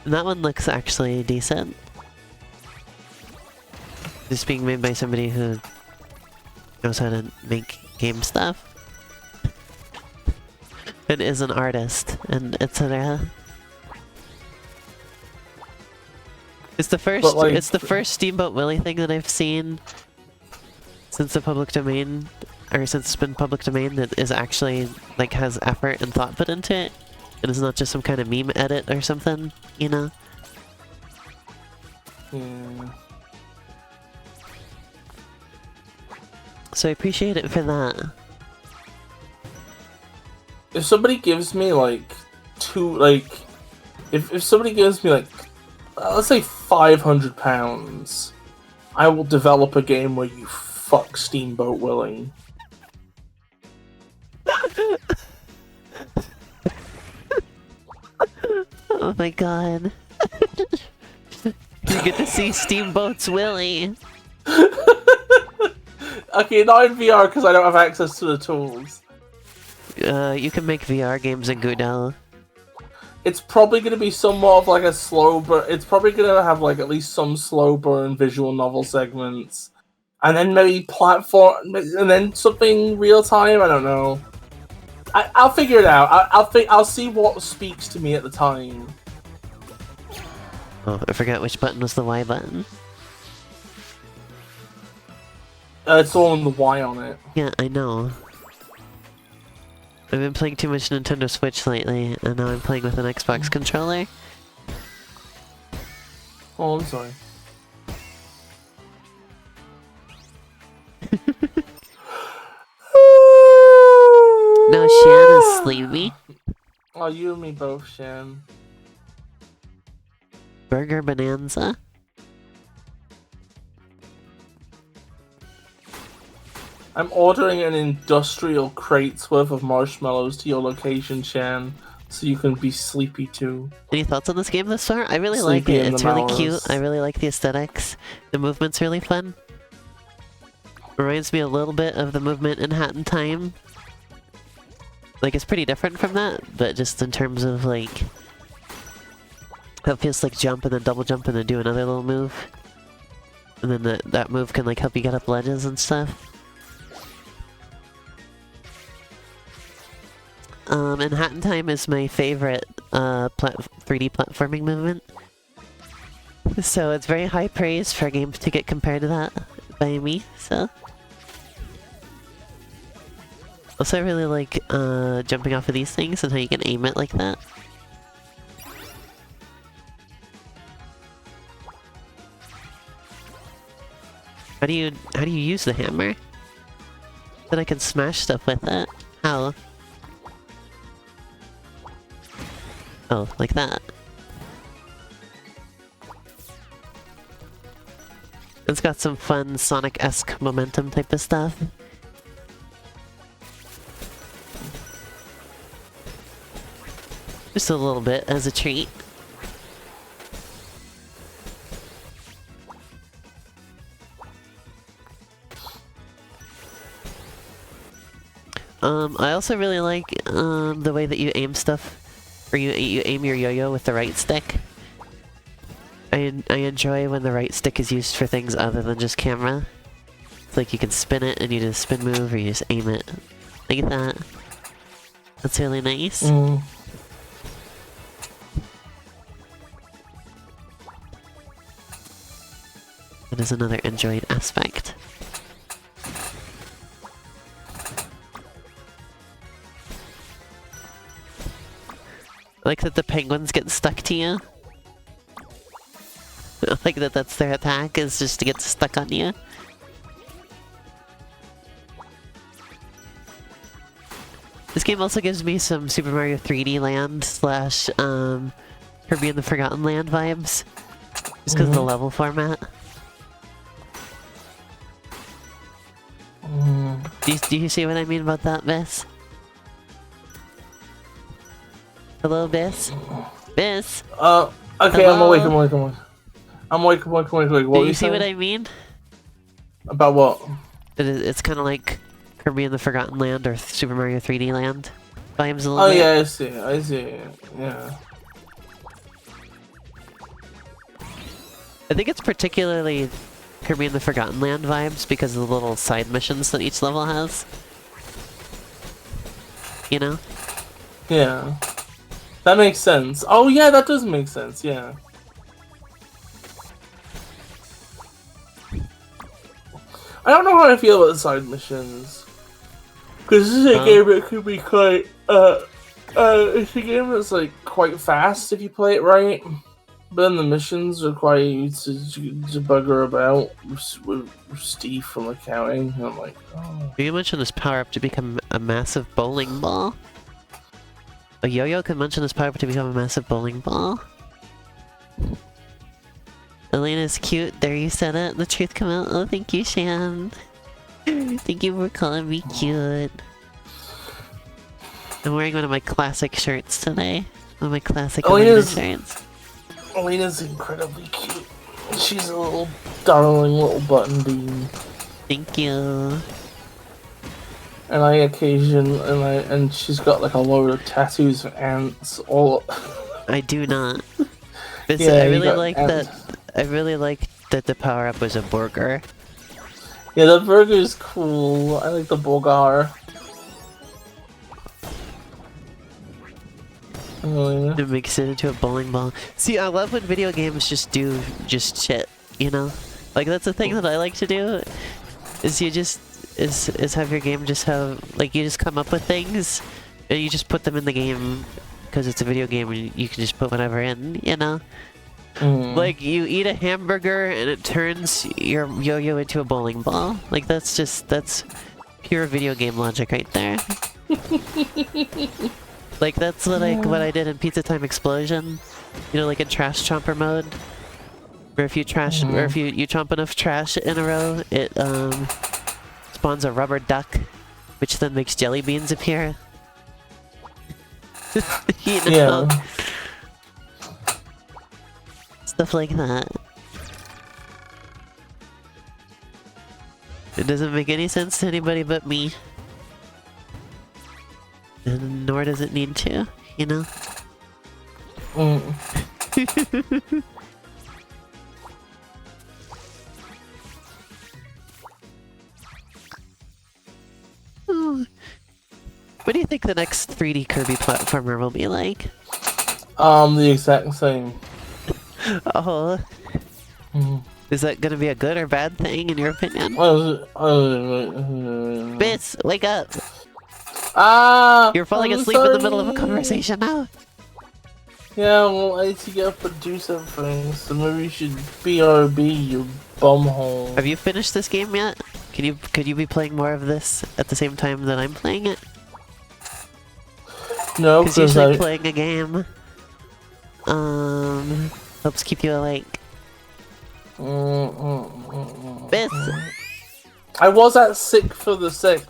Speaker 2: And that one looks actually decent. It's being made by somebody who knows how to make game stuff. And is an artist, and etc. It's the first it's the first Steamboat Willie thing that I've seen since the public domain, or since it's been public domain, that is actually, like, has effort and thought put into it. And it's not just some kind of meme edit or something, you know?
Speaker 1: Yeah.
Speaker 2: So I appreciate it for that.
Speaker 1: If somebody gives me, like, if somebody gives me, like, let's say £500, I will develop a game where you fuck Steamboat Willie.
Speaker 2: Oh my god. You get to see Steamboat's Willie.
Speaker 1: Okay, not in VR because I don't have access to the tools.
Speaker 2: You can make VR games in Goodell.
Speaker 1: It's probably going to be somewhat of like a slow burn. It's probably going to have like at least some slow burn visual novel segments. And then maybe platform, and then something real time. I don't know. I'll figure it out. I'll see what speaks to me at the time.
Speaker 2: Oh, I forgot which button was the Y button.
Speaker 1: It's all on the Y on it.
Speaker 2: Yeah, I know. I've been playing too much Nintendo Switch lately, and now I'm playing with an Xbox controller.
Speaker 1: Oh, I'm sorry.
Speaker 2: No, Shan is sleepy.
Speaker 1: Oh, you and me both, Shan.
Speaker 2: Burger Bonanza?
Speaker 1: I'm ordering an industrial crate's worth of marshmallows to your location, Shan, so you can be sleepy too.
Speaker 2: Any thoughts on this game thus far? I really like it. It's really cute. I really like the aesthetics. The movement's really fun. Reminds me a little bit of the movement in Hat in Time. Like, it's pretty different from that, but just in terms of, like... It feels like jump and then double jump and then do another little move. And then that move can, like, help you get up ledges and stuff. and Hat in Time is my favorite 3D platforming movement. So it's very high praise for a game to get compared to that by me, so... Also, I really like jumping off of these things and how you can aim it like that. How do you use the hammer? That I can smash stuff with it? How? Oh, like that. It's got some fun Sonic-esque momentum type of stuff. Just a little bit as a treat. I also really like the way that you aim stuff, or you aim your yo-yo with the right stick. I enjoy when the right stick is used for things other than just camera. It's like you can spin it and you do a spin move, or you just aim it like that. That's really nice. That is another enjoyed aspect. I like that the penguins get stuck to you. I like that that's their attack, is just to get stuck on you. This game also gives me some Super Mario 3D Land slash Kirby and the Forgotten Land vibes. Just because of the level format. Do you see what I mean about that, Bis? Hello, Bis? Bis?
Speaker 1: Okay,
Speaker 2: hello?
Speaker 1: I'm awake. What
Speaker 2: Do you see what I mean?
Speaker 1: About what?
Speaker 2: It's kind of like Kirby and the Forgotten Land or Super Mario 3D Land vibes a little bit.
Speaker 1: Oh yeah, I see, yeah.
Speaker 2: I think it's particularly Kirby and the Forgotten Land vibes because of the little side missions that each level has. You know?
Speaker 1: Yeah. That makes sense. Oh yeah, that does make sense, yeah. I don't know how I feel about the side missions. Because this is a game that could be quite, it's a game that's like quite fast if you play it right. But then the missions require you to bugger about with Steve from accounting. And I'm like, oh.
Speaker 2: You mentioned this power up to become a massive bowling ball. A yo-yo can mention this power up to become a massive bowling ball. Elena's cute. There, you said it. The truth come out. Oh, thank you, Shan. Thank you for calling me cute. I'm wearing one of my classic shirts today. One of my classic Elena shirts.
Speaker 1: Elena's incredibly cute. She's a little darling little button bean.
Speaker 2: Thank you.
Speaker 1: And and she's got like a load of tattoos of ants all.
Speaker 2: I do not. But
Speaker 1: Yeah,
Speaker 2: I really like that. I really like that the power up was a burger.
Speaker 1: Yeah, the burger's cool. I like the burger.
Speaker 2: It makes it into a bowling ball. See, I love when video games just do shit, you know? Like, that's the thing that I like to do, is you just, is have your game just have, like, you just come up with things, and you just put them in the game, because it's a video game, and you can just put whatever in, you know? Like, you eat a hamburger, and it turns your yo-yo into a bowling ball. Like, that's pure video game logic right there. Like, that's what I did in Pizza Time Explosion. You know, like in Trash Chomper mode. Where if you or if you chomp enough trash in a row, it spawns a rubber duck, which then makes jelly beans appear. You know?
Speaker 1: Yeah.
Speaker 2: Stuff like that. It doesn't make any sense to anybody but me. And nor does it need to, you know? What do you think the next 3D Kirby platformer will be like?
Speaker 1: The exact same.
Speaker 2: Oh. Is that gonna be a good or bad thing in your opinion? Bis, wake up! You're falling asleep in the middle of a conversation now.
Speaker 1: Yeah, well, I need to get up and do something, so maybe you should BRB, you bumhole.
Speaker 2: Have you finished this game yet? Could you be playing more of this at the same time that I'm playing it?
Speaker 1: No,
Speaker 2: because usually playing a game helps keep you awake. Bis!
Speaker 1: I was at 6th for the 6th,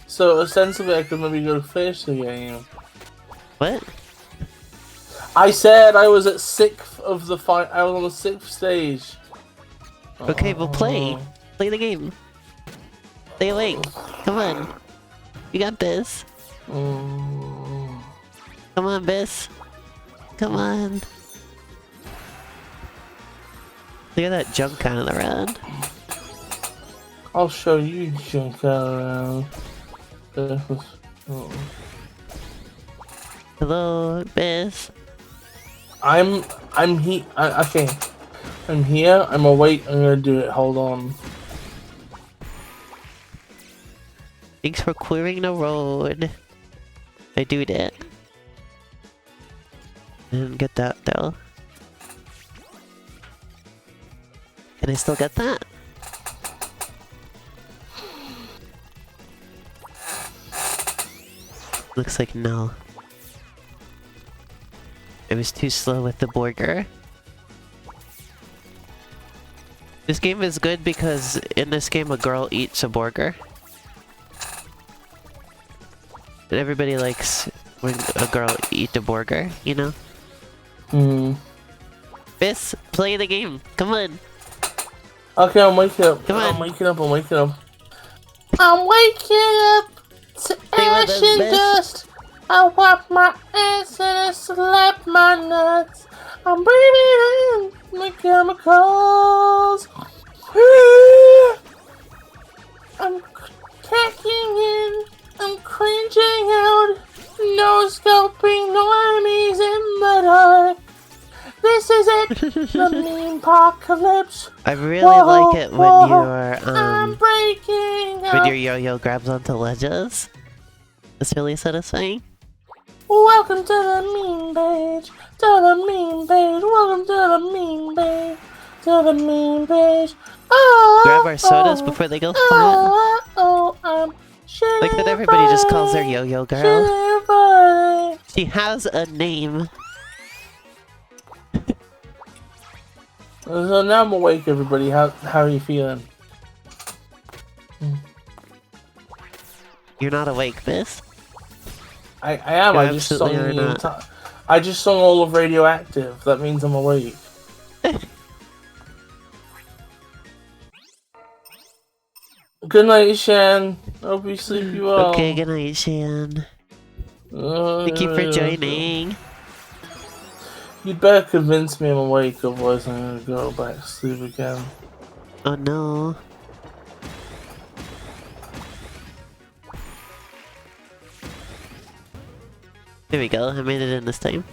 Speaker 1: so ostensibly I could maybe go finish the game.
Speaker 2: What?
Speaker 1: I said I was at 6th of the fight. I was on the 6th stage.
Speaker 2: Okay, well play. Play the game. Stay awake. Come on. You got this. Come on, Bis. Come on. Look at that junk out of the road.
Speaker 1: I'll show you junk around.
Speaker 2: Hello, Bis.
Speaker 1: I'm here. Okay. I'm here. I'm awake. I'm gonna do it. Hold on.
Speaker 2: Thanks for clearing the road. I do that. Didn't get that though. Can I still get that? Looks like no. I was too slow with the burger. This game is good because in this game a girl eats a burger. And everybody likes when a girl eats a burger, you know? Bis, play the game. Come on.
Speaker 1: Okay, I'm waking up.
Speaker 2: Come on.
Speaker 1: I'm waking up. I'm waking up. I'm waking up to ash and dust. I wipe my ass and I slap my nuts. I'm breathing in the chemicals. I'm tacking in. I'm cringing out. No scoping, no enemies in the dark. This is it, the meme apocalypse.
Speaker 2: I really like it when you're
Speaker 1: I'm breaking up.
Speaker 2: when your yo-yo grabs onto ledges. It's really satisfying.
Speaker 1: Welcome to the meme page. To the meme page. Welcome to the meme page. To the meme page. Oh,
Speaker 2: grab our sodas before they go flat.
Speaker 1: I'm
Speaker 2: like that everybody just calls her yo-yo girl. She has a name.
Speaker 1: So now I'm awake, everybody. How are you feeling?
Speaker 2: You're not awake, Bis?
Speaker 1: I am.
Speaker 2: You
Speaker 1: I just sung the I just sung all of Radioactive. That means I'm awake. Good night, Shan. Hope you sleep well.
Speaker 2: Okay, good night, Shan. Thank you for joining.
Speaker 1: You'd better convince me I'm awake, otherwise I'm gonna go back to sleep again.
Speaker 2: Oh no. There we go, I made it in this time.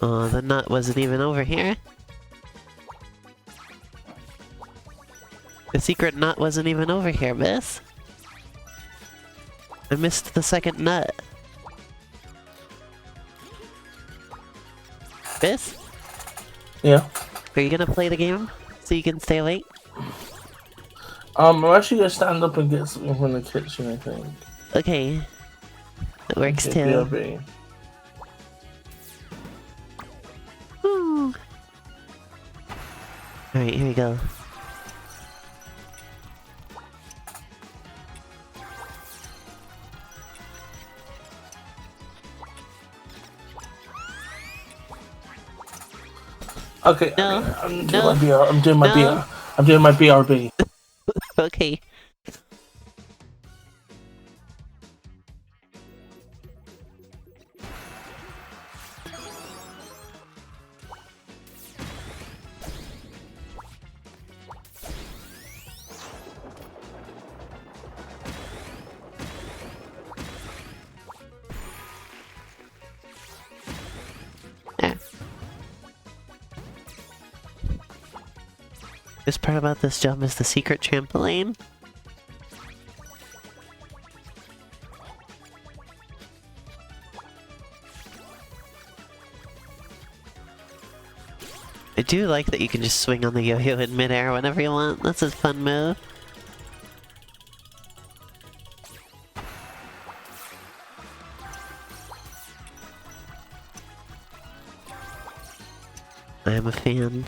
Speaker 2: Oh, the nut wasn't even over here. The secret nut wasn't even over here, Bis. I missed the second nut. Bis?
Speaker 1: Yeah?
Speaker 2: Are you gonna play the game so you can stay awake?
Speaker 1: I'm actually gonna stand up and get something from the kitchen, I think.
Speaker 2: Okay. That works
Speaker 1: Okay,
Speaker 2: too.
Speaker 1: BRB.
Speaker 2: Alright, here we go.
Speaker 1: Okay,
Speaker 2: No.
Speaker 1: I'm doing my BRB.
Speaker 2: Okay. This part about this jump is the secret trampoline. I do like that you can just swing on the yo-yo in midair whenever you want. That's a fun move. I am a fan.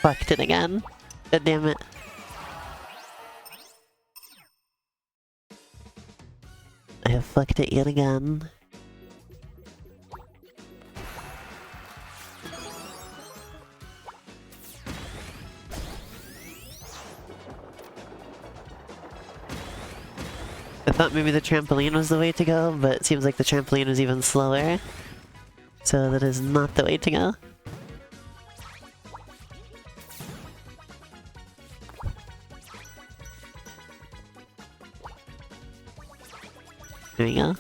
Speaker 2: Fucked it again. God damn it. I have fucked it yet again. I thought maybe the trampoline was the way to go, but it seems like the trampoline is even slower. So that is not the way to go. There we go.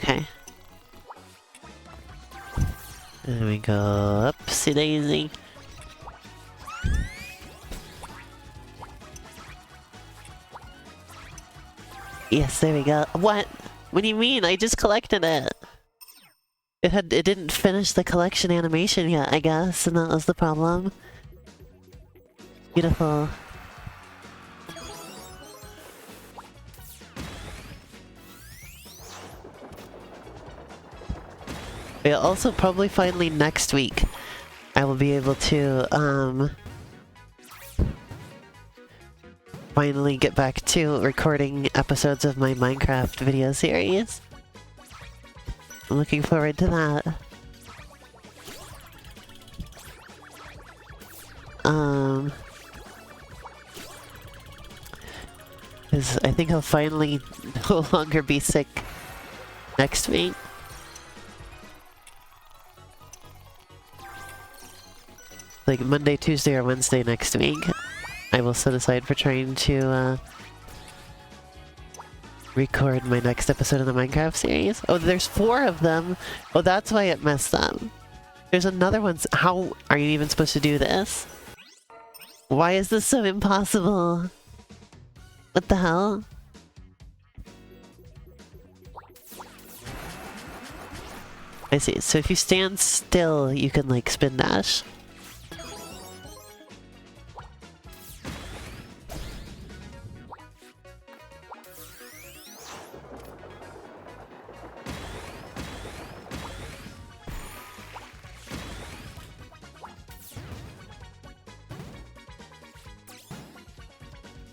Speaker 2: Okay. There we go. Upsy daisy. Yes, there we go. What? What do you mean? I just collected it. It didn't finish the collection animation yet, I guess, and that was the problem. Beautiful. Yeah, also probably finally next week I will be able to finally get back to recording episodes of my Minecraft video series. I'm looking forward to that. Because I think I'll finally no longer be sick next week. Like Monday, Tuesday, or Wednesday next week, I will set aside for trying to record my next episode of the Minecraft series. Oh, there's 4 of them. Oh, that's why it messed up. There's another one. How are you even supposed to do this? Why is this so impossible? What the hell? I see. So if you stand still, you can like spin dash.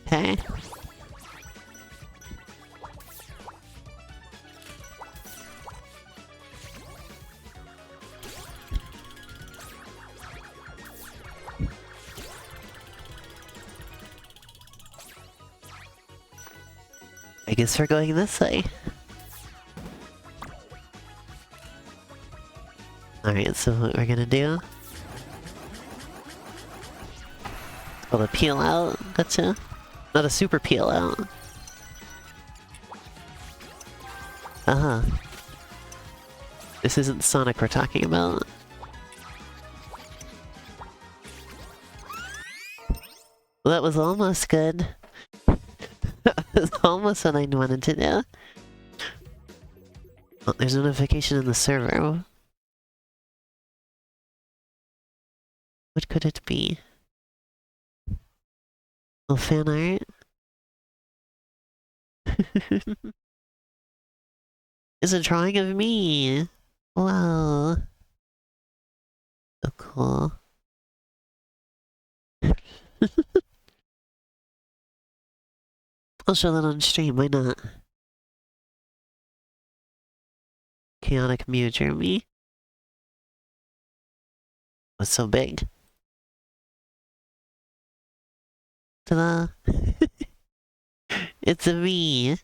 Speaker 2: Okay. I guess we're going this way. Alright, so what we're gonna do... It's called a peel out, gotcha. Not a super peel out. Uh-huh. This isn't Sonic we're talking about. Well, that was almost good. That was almost what I wanted to do. Oh, there's a notification in the server. What could it be? Little fan art? It's a drawing of me! Wow. So cool. I'll show that on stream, why not? Chaotic Mew Jeremy. What's so big? Ta-da! It's a me!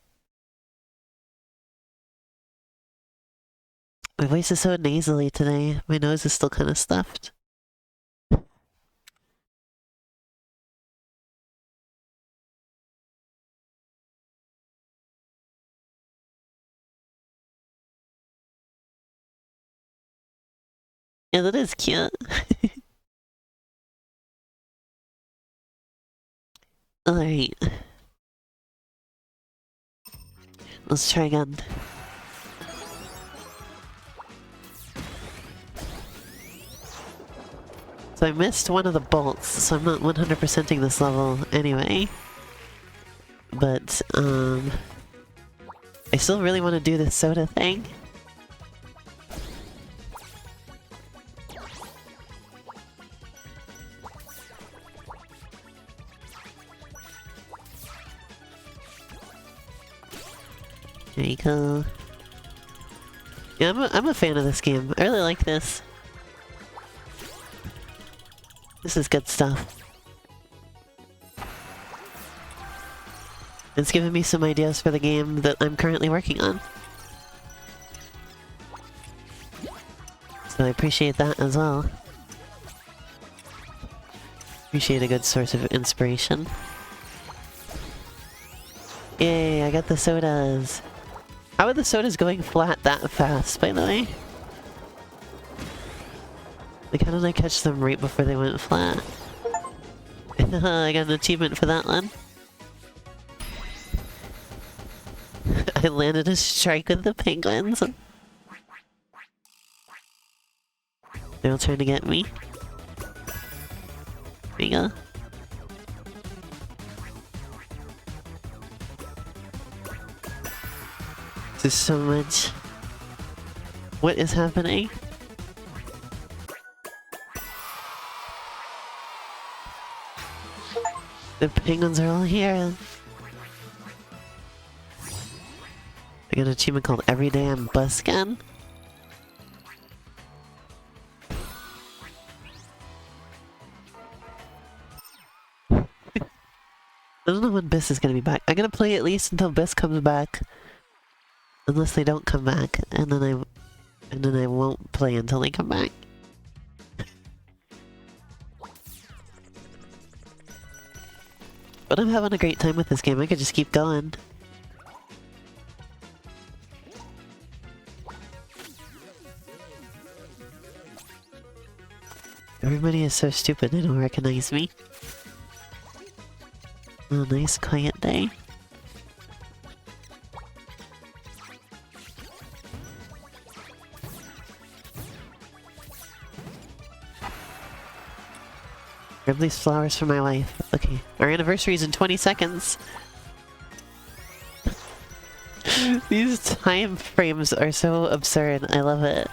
Speaker 2: My voice is so nasally today. My nose is still kind of stuffed. Yeah, that is cute. Alright. Let's try again. So I missed one of the bolts, so I'm not 100%ing this level anyway. But, I still really want to do this soda thing. There you go. Yeah, I'm a fan of this game. I really like this. This is good stuff. It's giving me some ideas for the game that I'm currently working on. So I appreciate that as well. Appreciate a good source of inspiration. Yay, I got the sodas. How are the sodas going flat that fast, by the way? Like, how did I catch them right before they went flat? I got an achievement for that one. I landed a strike with the penguins. They're all trying to get me. There you go. There's so much. What is happening? The penguins are all here. I got an achievement called Every Day I'm Buskin'. I don't know when Bis is gonna be back. I'm gonna play at least until Bis comes back. Unless they don't come back, and then I won't play until they come back. But I'm having a great time with this game. I could just keep going. Everybody is so stupid, they don't recognize me. Oh, nice quiet day. Grab these flowers for my wife. Okay, our anniversary is in 20 seconds. These time frames are so absurd. I love it.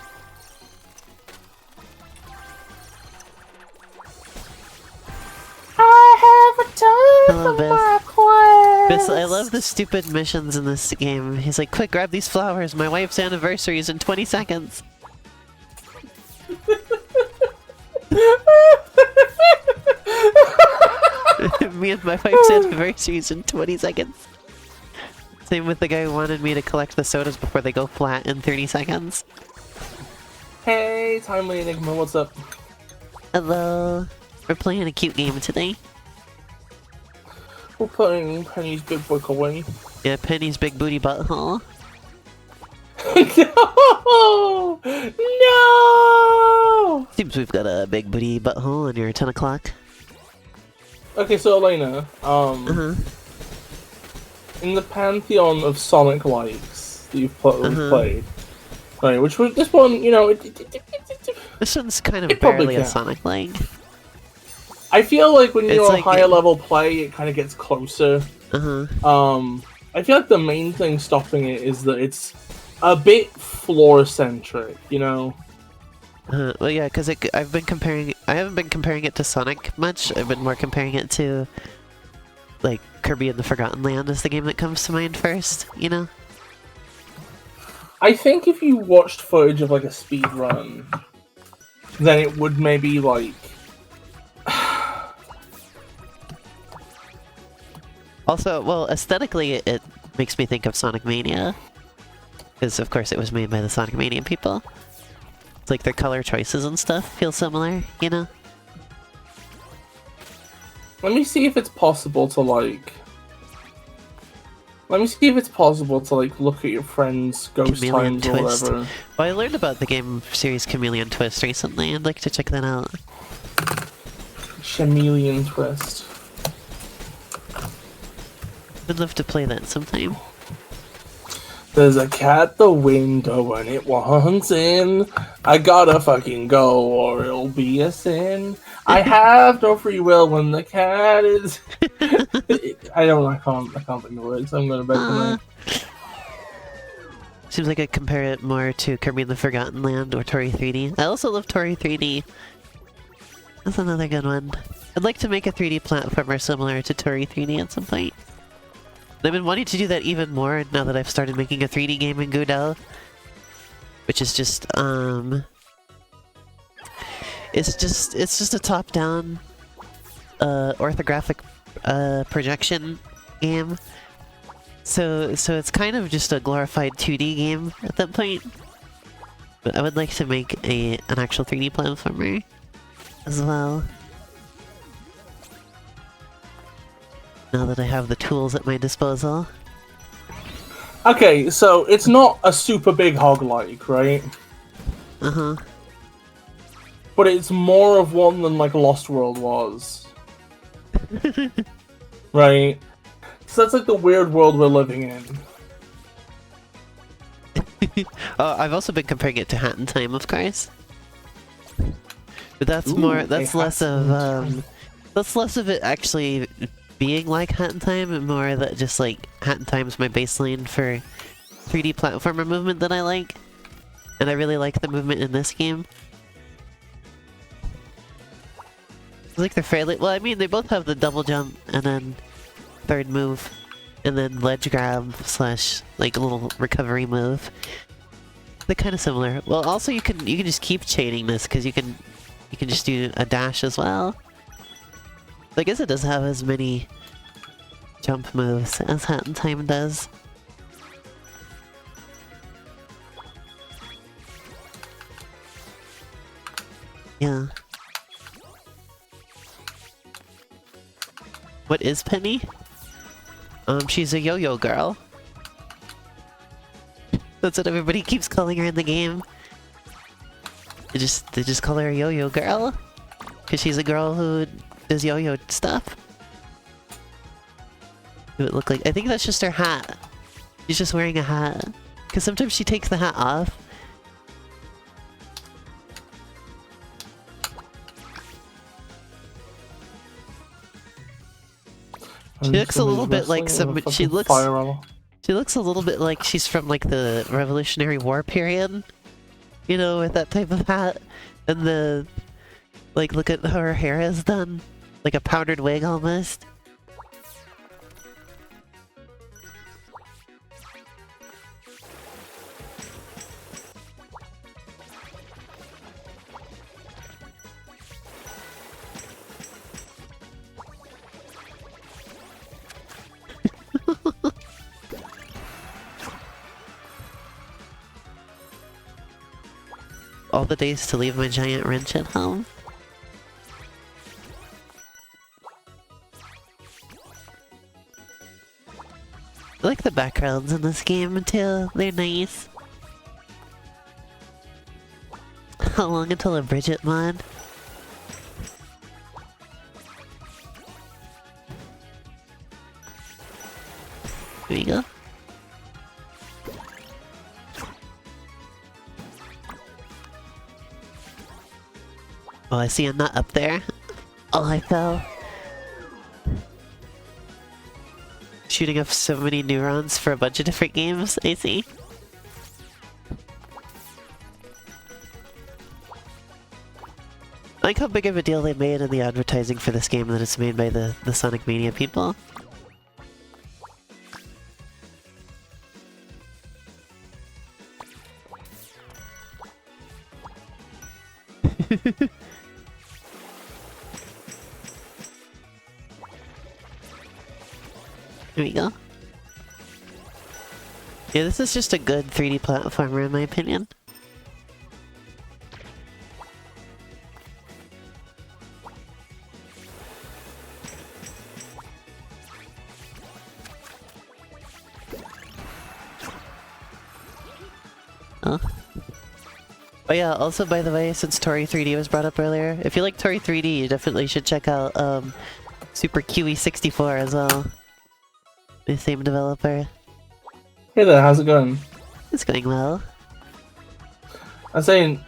Speaker 1: I have a time for my quest.
Speaker 2: I love the stupid missions in this game. He's like, quick, grab these flowers. My wife's anniversary is in 20 seconds. Me and my wife's anniversary is in 20 seconds. Same with the guy who wanted me to collect the sodas before they go flat in 30 seconds.
Speaker 1: Hey, Timely Enigma, what's up?
Speaker 2: Hello. We're playing a cute game today.
Speaker 1: We're playing Penny's Big Breakaway.
Speaker 2: Yeah, Penny's Big Booty Butthole.
Speaker 1: No! No!
Speaker 2: Seems we've got a big booty butthole on your 10 o'clock.
Speaker 1: Okay, so Elena, in the pantheon of Sonic likes that you've played, right, which was this one, you know,
Speaker 2: this one's kind of barely a Sonic like.
Speaker 1: I feel like when you're on
Speaker 2: like,
Speaker 1: higher level play, it kind of gets closer.
Speaker 2: Uh-huh.
Speaker 1: I feel like the main thing stopping it is that it's a bit floor-centric, you know?
Speaker 2: Well, yeah, because I haven't been comparing it to Sonic much. I've been more comparing it to, like, Kirby and the Forgotten Land is the game that comes to mind first, you know?
Speaker 1: I think if you watched footage of, like, a speed run, then it would maybe, like...
Speaker 2: Also, well, aesthetically, it makes me think of Sonic Mania. Because, of course, it was made by the Sonic Mania people. It's like their color choices and stuff feel similar, you know?
Speaker 1: Let me see if it's possible to, like... Let me see if it's possible to, like, look at your friend's ghost
Speaker 2: Chameleon
Speaker 1: times or
Speaker 2: Twist.
Speaker 1: whatever.
Speaker 2: Well, I learned about the game series Chameleon Twist recently. I'd like to check that out.
Speaker 1: Chameleon Twist.
Speaker 2: I'd love to play that sometime.
Speaker 1: There's a cat at the window and it wants in. I gotta fucking go or it'll be a sin. I have no free will when the cat is... I can't think of the words. I'm gonna bet tonight.
Speaker 2: Seems like I compare it more to Kirby in the Forgotten Land or Tori 3D. I also love Tori 3D. That's another good one. I'd like to make a 3D platformer similar to Tori 3D at some point. I've been wanting to do that even more now that I've started making a 3D game in Godel. Which is just, it's just a top-down, orthographic, projection game. So it's kind of just a glorified 2D game at that point. But I would like to make an actual 3D platformer as well. Now that I have the tools at my disposal.
Speaker 1: Okay, so it's not a super big hog-like, right?
Speaker 2: Uh-huh.
Speaker 1: But it's more of one than, like, Lost World was. Right? So that's, like, the weird world we're living in.
Speaker 2: I've also been comparing it to Hat in Time, of course. But that's less of it actually being like Hat in Time, and more that just like Hat in Time's my baseline for 3D platformer movement that I like. And I really like the movement in this game. I like they're fairly well, I mean they both have the double jump and then third move and then ledge grab slash like a little recovery move. They're kind of similar. Well, also you can just keep chaining this because you can just do a dash as well. I guess it doesn't have as many jump moves as Hat in Time does. Yeah. What is Penny? She's a yo-yo girl. That's what everybody keeps calling her in the game. They just call her a yo-yo girl. Cause she's a girl who does yo-yo stuff. What it look like? I think that's just her hat. She's just wearing a hat. Cause sometimes she takes the hat off. She looks a little bit like some. She looks a little bit like she's from like the Revolutionary War period. You know, with that type of hat and the like. Look at how her hair is done, like a powdered wig almost. All the days to leave my giant wrench at home. I like the backgrounds in this game too, they're nice. How long until a Bridget mod? There you go. Oh, I see a nut up there. Oh, I fell. Shooting off so many neurons for a bunch of different games, I see. I like how big of a deal they made in the advertising for this game that it's made by the Sonic Mania people. Here we go. Yeah, this is just a good 3D platformer in my opinion. Oh. Oh yeah, also by the way, since Tori 3D was brought up earlier, if you like Tori 3D, you definitely should check out Super QE64 as well. The same developer.
Speaker 1: Hey there, how's it going?
Speaker 2: It's going well.
Speaker 1: I'm saying,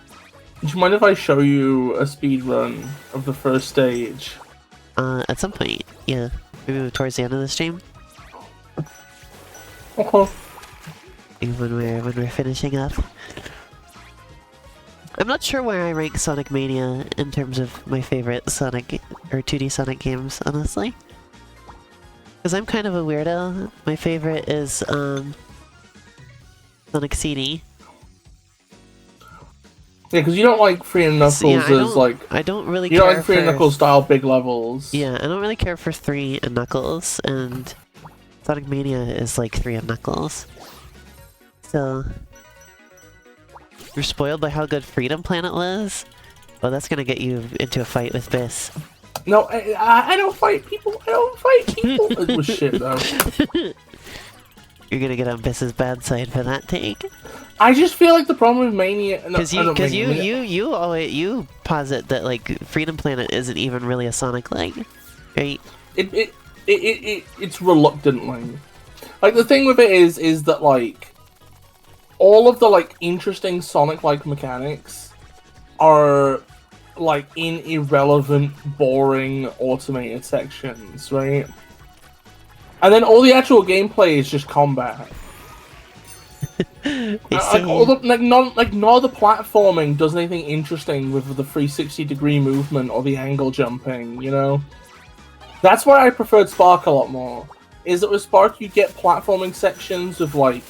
Speaker 1: do you mind if I show you a speed run of the first stage?
Speaker 2: At some point, yeah. Maybe towards the end of the stream?
Speaker 1: Okay.
Speaker 2: When we're finishing up. I'm not sure where I rank Sonic Mania in terms of my favorite Sonic or 2D Sonic games, honestly. Because I'm kind of a weirdo. My favorite is Sonic CD.
Speaker 1: Yeah, because you don't like Free and Knuckles as like...
Speaker 2: I don't really
Speaker 1: care. You don't like Free and Knuckles style big levels.
Speaker 2: Yeah, I don't really care for 3 and Knuckles, and Sonic Mania is like 3 and Knuckles. So... You're spoiled by how good Freedom Planet was? Well, that's gonna get you into a fight with Bis.
Speaker 1: No, I don't fight people. I don't fight people. It was shit though.
Speaker 2: You're gonna get on Bis's bad side for that take.
Speaker 1: I just feel like the problem with Mania,
Speaker 2: because you posit that like Freedom Planet isn't even really a Sonic like, right?
Speaker 1: It's reluctantly. Like the thing with it is that like all of the like interesting Sonic like mechanics are like in irrelevant, boring, automated sections, right? And then all the actual gameplay is just combat. None of the platforming does anything interesting with the 360-degree movement or the angle jumping, you know? That's why I preferred Spark a lot more. Is that with Spark you get platforming sections of like...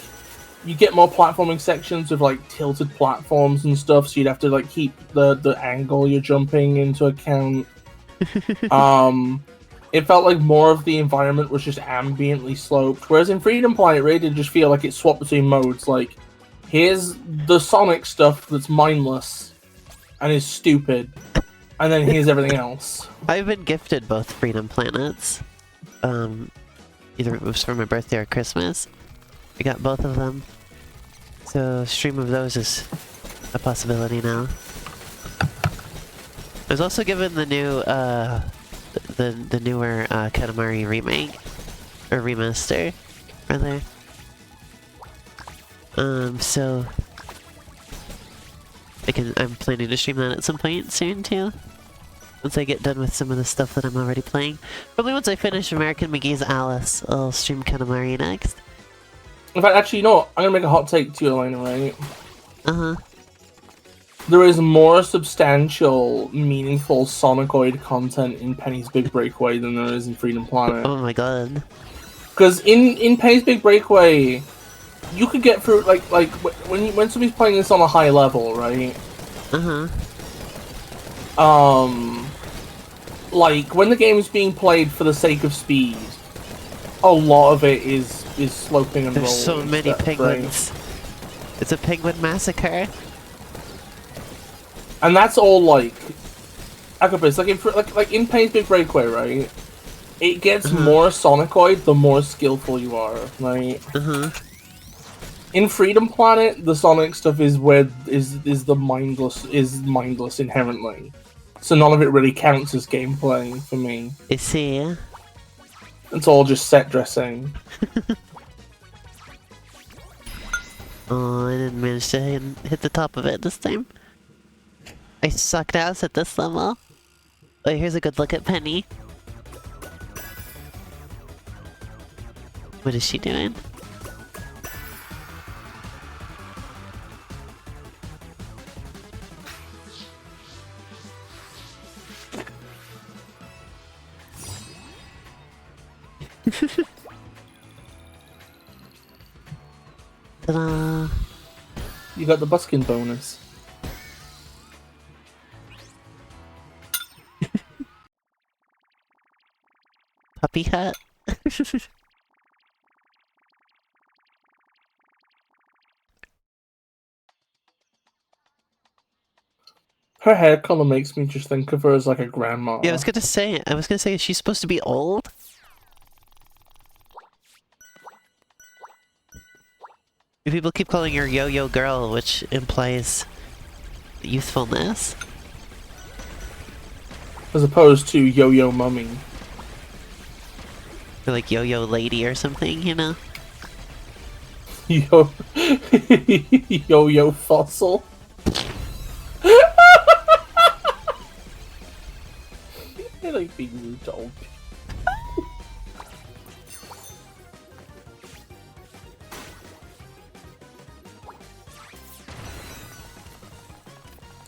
Speaker 1: You get more platforming sections with like tilted platforms and stuff, so you'd have to like keep the angle you're jumping into account. It felt like more of the environment was just ambiently sloped, whereas in Freedom Planet, it really did just feel like it swapped between modes. Like, here's the Sonic stuff that's mindless and is stupid, and then here's everything else.
Speaker 2: I've been gifted both Freedom Planets. Either it was for my birthday or Christmas. I got both of them. So stream of those is a possibility now. I was also given the new the newer Katamari remake or remaster rather. So I'm planning to stream that at some point soon too. Once I get done with some of the stuff that I'm already playing. Probably once I finish American McGee's Alice, I'll stream Katamari next.
Speaker 1: In fact, actually, you know what? I'm gonna make a hot take to you, Elena, right?
Speaker 2: Uh-huh.
Speaker 1: There is more substantial, meaningful Sonicoid content in Penny's Big Breakaway than there is in Freedom Planet.
Speaker 2: Oh my god. Because
Speaker 1: in Penny's Big Breakaway, you could get through, like when somebody's playing this on a high level, right?
Speaker 2: Uh-huh.
Speaker 1: Like, when the game is being played for the sake of speed, a lot of it is sloping and rolling.
Speaker 2: There's so many penguins. Right? It's a penguin massacre.
Speaker 1: And that's all like in Penny's Big Breakaway, right? It gets more Sonicoid the more skillful you are, right? In Freedom Planet, the Sonic stuff is mindless inherently. So none of it really counts as gameplay for me.
Speaker 2: I see.
Speaker 1: It's all just set dressing.
Speaker 2: Oh, I didn't manage to hit the top of it this time. I sucked ass at this level. Oh, here's a good look at Penny. What is she doing? Ta-da!
Speaker 1: You got the buskin bonus.
Speaker 2: Puppy hat?
Speaker 1: Her hair color makes me just think of her as like a grandma.
Speaker 2: Yeah, I was gonna say, is she supposed to be old? People keep calling her Yo-Yo Girl, which implies youthfulness.
Speaker 1: As opposed to Yo-Yo Mummy.
Speaker 2: Or like Yo-Yo Lady or something, you know?
Speaker 1: Yo-Yo Fossil. I like being rude to old people.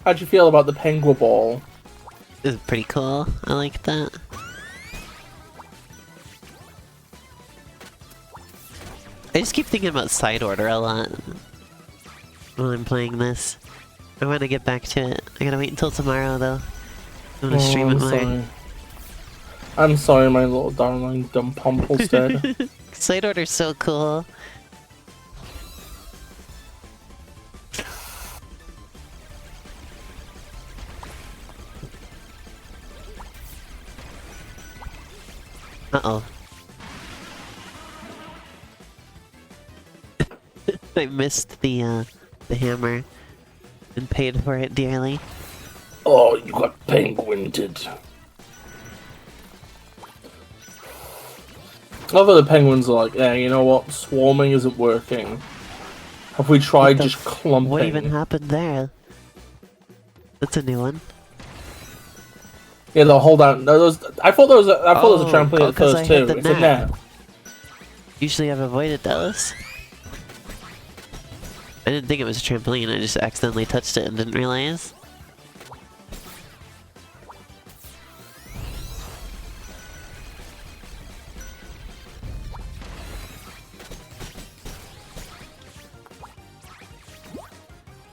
Speaker 1: How'd you feel about the Penguin Ball?
Speaker 2: It was pretty cool. I like that. I just keep thinking about side order a lot when I'm playing this. I want to get back to it. I gotta wait until tomorrow though. I'm gonna stream it more.
Speaker 1: I'm sorry, my little darling dumb Pumpelstead.
Speaker 2: Side order's so cool. Uh-oh. I missed the hammer and paid for it dearly.
Speaker 1: Oh, you got penguinted. Although the penguins are like, yeah, you know what? Swarming isn't working. Have we tried just clumping?
Speaker 2: What even happened there? That's a new one.
Speaker 1: Yeah, they'll hold out. I thought there was a trampoline at first too. It's a net.
Speaker 2: Usually I've avoided those. I didn't think it was a trampoline, I just accidentally touched it and didn't realize.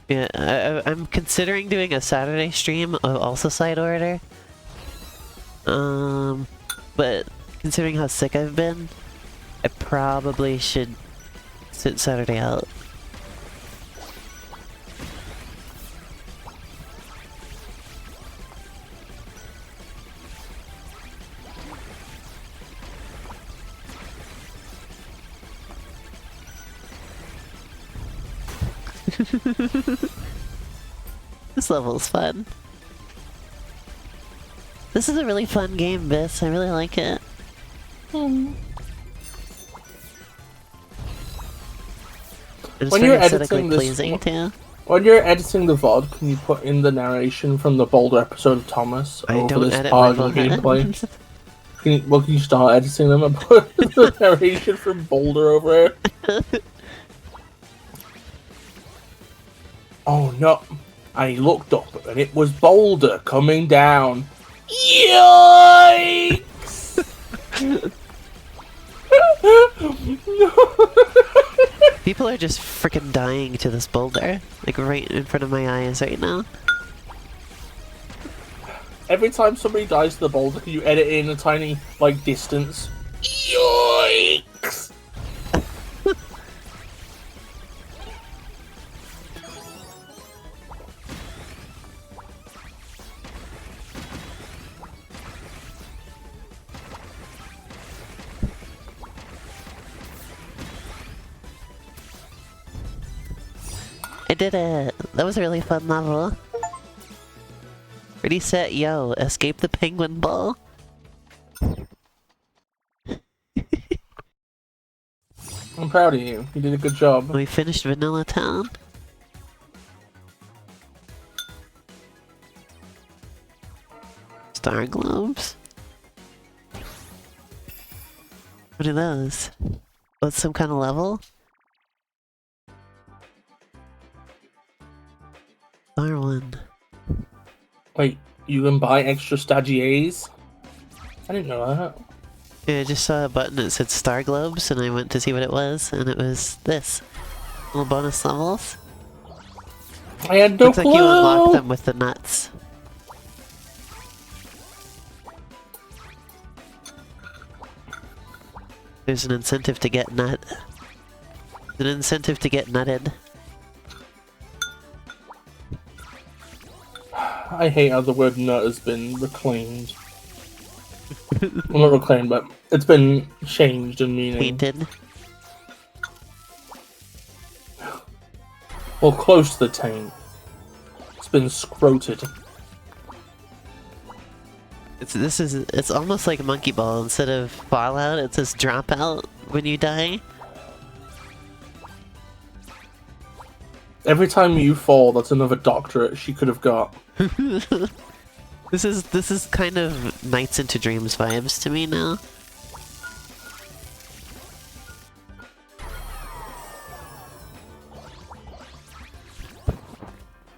Speaker 2: Yeah, I'm considering doing a Saturday stream of also side order. But considering how sick I've been, I probably should sit Saturday out. This level's fun. This is a really fun game, Bis. I really like it.
Speaker 1: When
Speaker 2: you're editing this,
Speaker 1: when you're editing the VOD, can you put in the narration from the Boulder episode of Thomas over this part of the gameplay? Can you start editing them and put the narration from Boulder over here? Oh no! I looked up and it was Boulder coming down. Yikes!
Speaker 2: People are just freaking dying to this boulder, like right in front of my eyes right now.
Speaker 1: Every time somebody dies to the boulder, can you edit in a tiny, like, distance? Yikes!
Speaker 2: I did it! That was a really fun level. Ready, set, yo! Escape the penguin ball!
Speaker 1: I'm proud of you. You did a good job.
Speaker 2: We finished Vanilla Town. Star globes? What are those? What's some kind of level? R1.
Speaker 1: Wait, you can buy extra stagiaires? I didn't know that.
Speaker 2: Yeah, I just saw a button that said Star Globes, and I went to see what it was, and it was this. Little bonus levels.
Speaker 1: I had no clue!
Speaker 2: Looks like you unlock them with the nuts. There's an incentive to get nut. An incentive to get nutted.
Speaker 1: I hate how the word nut has been reclaimed. Well, not reclaimed, but it's been changed in meaning.
Speaker 2: Tainted.
Speaker 1: Well, close to the taint. It's been scroted.
Speaker 2: It's almost like Monkey Ball. Instead of Fallout, it says Dropout when you die.
Speaker 1: Every time you fall, that's another doctorate she could have got.
Speaker 2: This is kind of Nights into Dreams vibes to me now.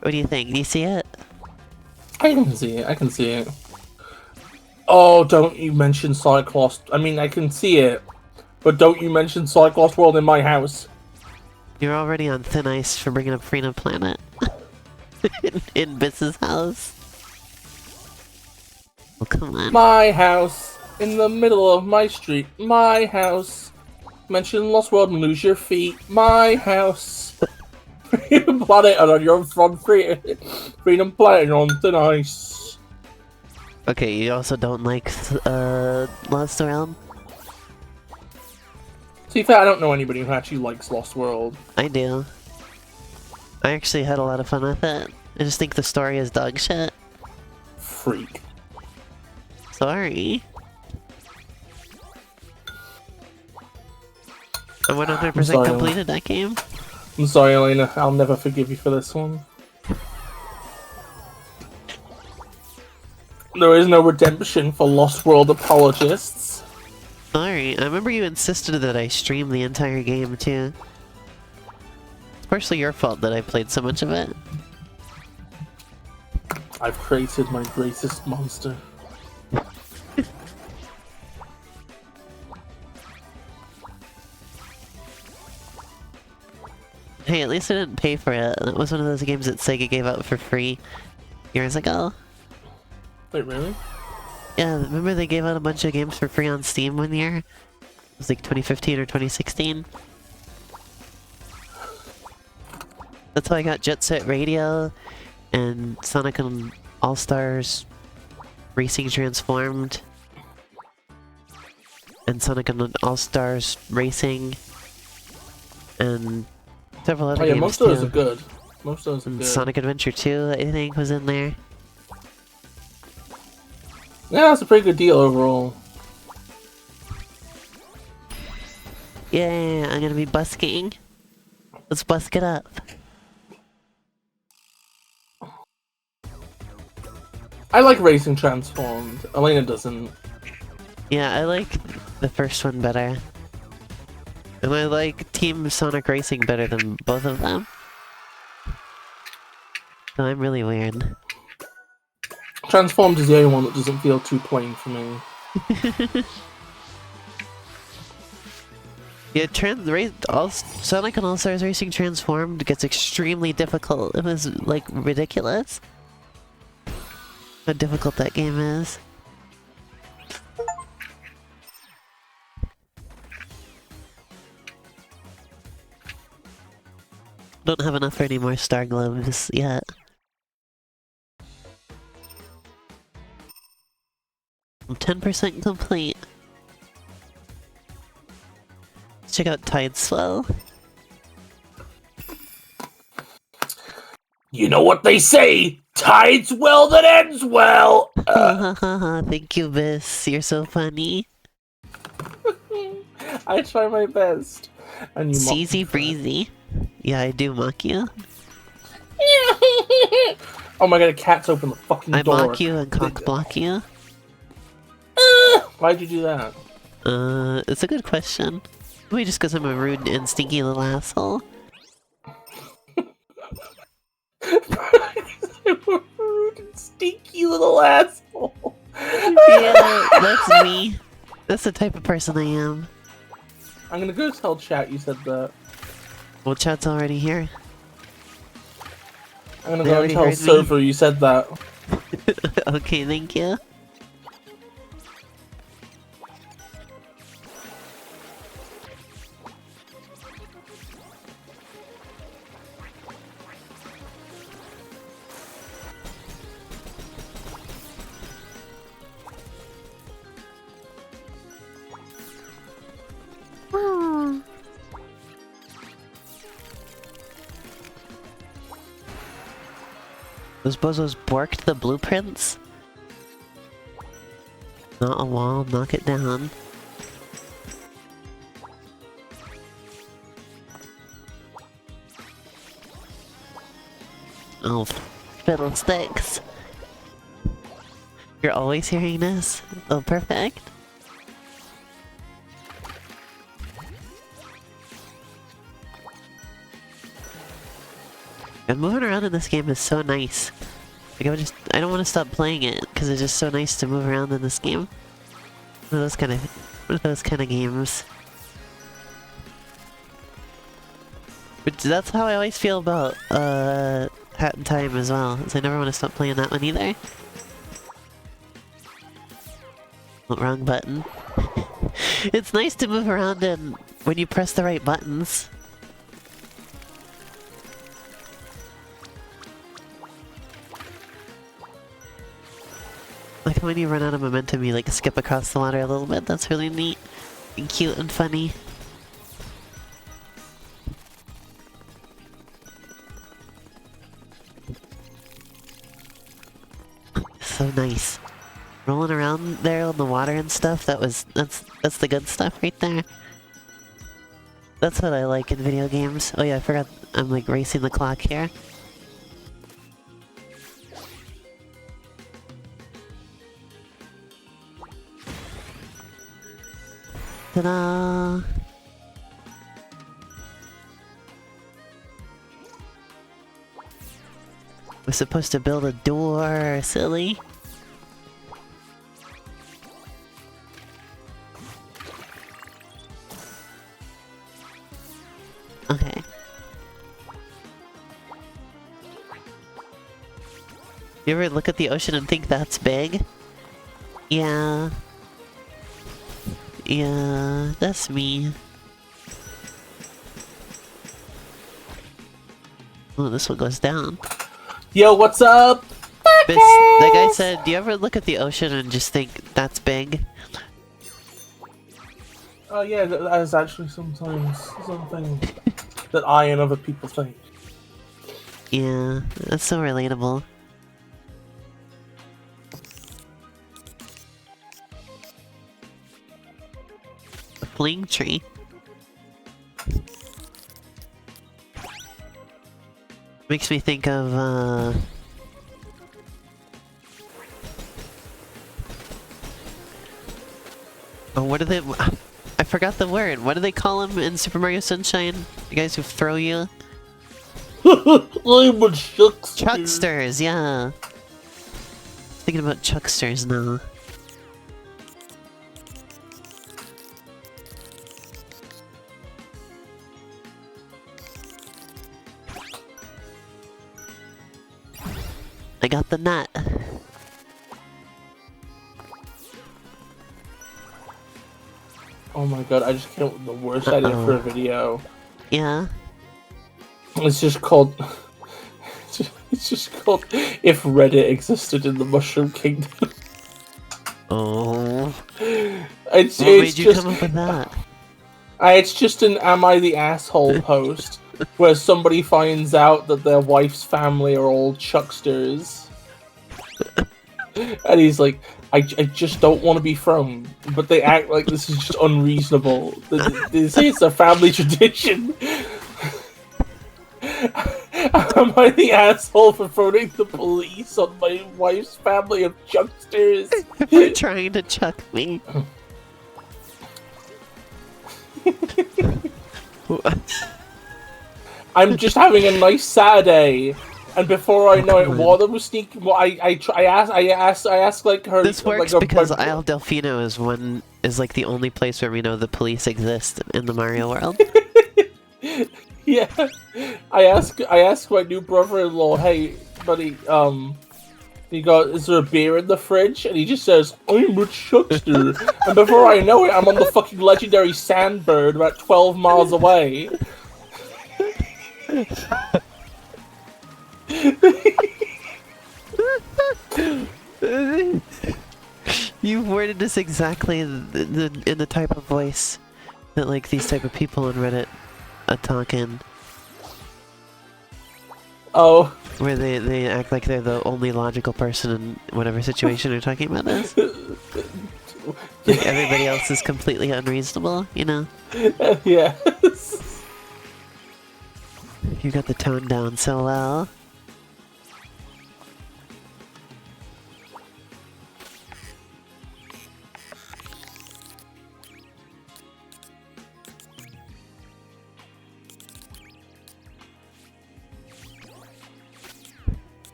Speaker 2: What do you think? Do you see it?
Speaker 1: I can see it. I can see it. Oh, don't you mention Cyclops. I mean, I can see it. But don't you mention Cyclops World in my house.
Speaker 2: You're already on thin ice for bringing up Freedom Planet. in Biss's house. Oh, come on.
Speaker 1: My house. In the middle of my street. My house. Mention Lost World and lose your feet. My house. Freedom Planet and on your front Freedom Planet and on thin ice.
Speaker 2: Okay, you also don't like Lost World?
Speaker 1: To be fair, I don't know anybody who actually likes Lost World.
Speaker 2: I do. I actually had a lot of fun with it. I just think the story is dog shit.
Speaker 1: Freak.
Speaker 2: Sorry. I 100% completed that game.
Speaker 1: I'm sorry, Elena. I'll never forgive you for this one. There is no redemption for Lost World apologists.
Speaker 2: Sorry, I remember you insisted that I stream the entire game too. It's partially your fault that I played so much of it.
Speaker 1: I've created my greatest monster.
Speaker 2: Hey, at least I didn't pay for it. That was one of those games that Sega gave out for free years ago.
Speaker 1: Wait, really?
Speaker 2: Yeah, remember they gave out a bunch of games for free on Steam one year? It was like 2015 or 2016. That's how I got Jet Set Radio and Sonic and All-Stars Racing Transformed and Sonic and All-Stars Racing and several other games
Speaker 1: most of those are good. Most of those are good.
Speaker 2: Sonic Adventure 2, I think, was in there.
Speaker 1: Yeah, that's a pretty good deal overall.
Speaker 2: Yeah, I'm gonna be busking. Let's busk it up.
Speaker 1: I like Racing Transformed. Elena doesn't.
Speaker 2: Yeah, I like the first one better. And I like Team Sonic Racing better than both of them. So I'm really weird.
Speaker 1: Transformed is the only one that doesn't feel too plain for me.
Speaker 2: Yeah, Sonic and All-Stars Racing Transformed gets extremely difficult. It was, like, ridiculous how difficult that game is. Don't have enough for any more Star Gloves yet. I'm 10% complete. Let's check out Tideswell.
Speaker 1: You know what they say? Tides well that ends well!
Speaker 2: Thank you, Bis. You're so funny.
Speaker 1: I try my best. And you
Speaker 2: Seasy breezy. Yeah, I do mock you.
Speaker 1: Oh my god, a cat's open the fucking door.
Speaker 2: I mock you and cock block you.
Speaker 1: Why'd you do that?
Speaker 2: It's a good question. Maybe just because I'm a rude and stinky little asshole.
Speaker 1: Rude and stinky little asshole.
Speaker 2: Yeah, that's me. That's the type of person I am.
Speaker 1: I'm gonna go tell chat you said that.
Speaker 2: Well, chat's already here.
Speaker 1: I'm gonna go and tell server you said that.
Speaker 2: Okay, thank you. Those bozos borked the blueprints? Not a wall, knock it down. Oh, fiddlesticks. You're always hearing this? Oh, perfect. And moving around in this game is so nice. Like I don't want to stop playing it because it's just so nice to move around in this game. One of those kind of games. But that's how I always feel about Hat in Time as well. Is I never want to stop playing that one either. Oh, wrong button. It's nice to move around and when you press the right buttons. Like when you run out of momentum, you like skip across the water a little bit. That's really neat and cute and funny. So nice. Rolling around there on the water and stuff, that's the good stuff right there. That's what I like in video games. Oh yeah, I forgot I'm like racing the clock here. Ta-da! We're supposed to build a door, silly. Okay. You ever look at the ocean and think that's big? Yeah. Yeah, that's me. Oh, this one goes down.
Speaker 1: Yo, what's up?
Speaker 2: That guy said, do you ever look at the ocean and just think, that's big?
Speaker 1: Oh yeah, that is actually sometimes something that I and other people think.
Speaker 2: Yeah, that's so relatable. A fling tree. Makes me think of, oh, what do they... I forgot the word. What do they call them in Super Mario Sunshine? The guys who throw you?
Speaker 1: I'm a chuckster.
Speaker 2: Chucksters, yeah. Thinking about chucksters now. I got the nut.
Speaker 1: Oh my god, I just came up with the worst idea for a video.
Speaker 2: Yeah?
Speaker 1: It's just called... It's just called If Reddit Existed in the Mushroom Kingdom.
Speaker 2: Oh.
Speaker 1: What
Speaker 2: made you come up with that?
Speaker 1: It's just an Am I the Asshole post where somebody finds out that their wife's family are all chucksters. And he's like, I just don't want to be thrown, but they act like this is just unreasonable. They say it's a family tradition. Am I the asshole for phoning the police on my wife's family of chucksters?
Speaker 2: For trying to chuck me.
Speaker 1: I'm just having a nice Saturday, and before I know it, water was sneaking. Well, I asked like her.
Speaker 2: This works
Speaker 1: like,
Speaker 2: because Isle Delfino is like the only place where we know the police exist in the Mario world.
Speaker 1: Yeah, I asked my new brother-in-law, hey, buddy, is there a beer in the fridge? And he just says, I'm a chuckster. And before I know it, I'm on the fucking legendary Sandbird about 12 miles away.
Speaker 2: You've worded this exactly in the type of voice that like these type of people on Reddit talk in.
Speaker 1: Oh.
Speaker 2: Where they act like they're the only logical person in whatever situation you're talking about is. Like everybody else is completely unreasonable, you know?
Speaker 1: Yeah.
Speaker 2: You got the tone down so well.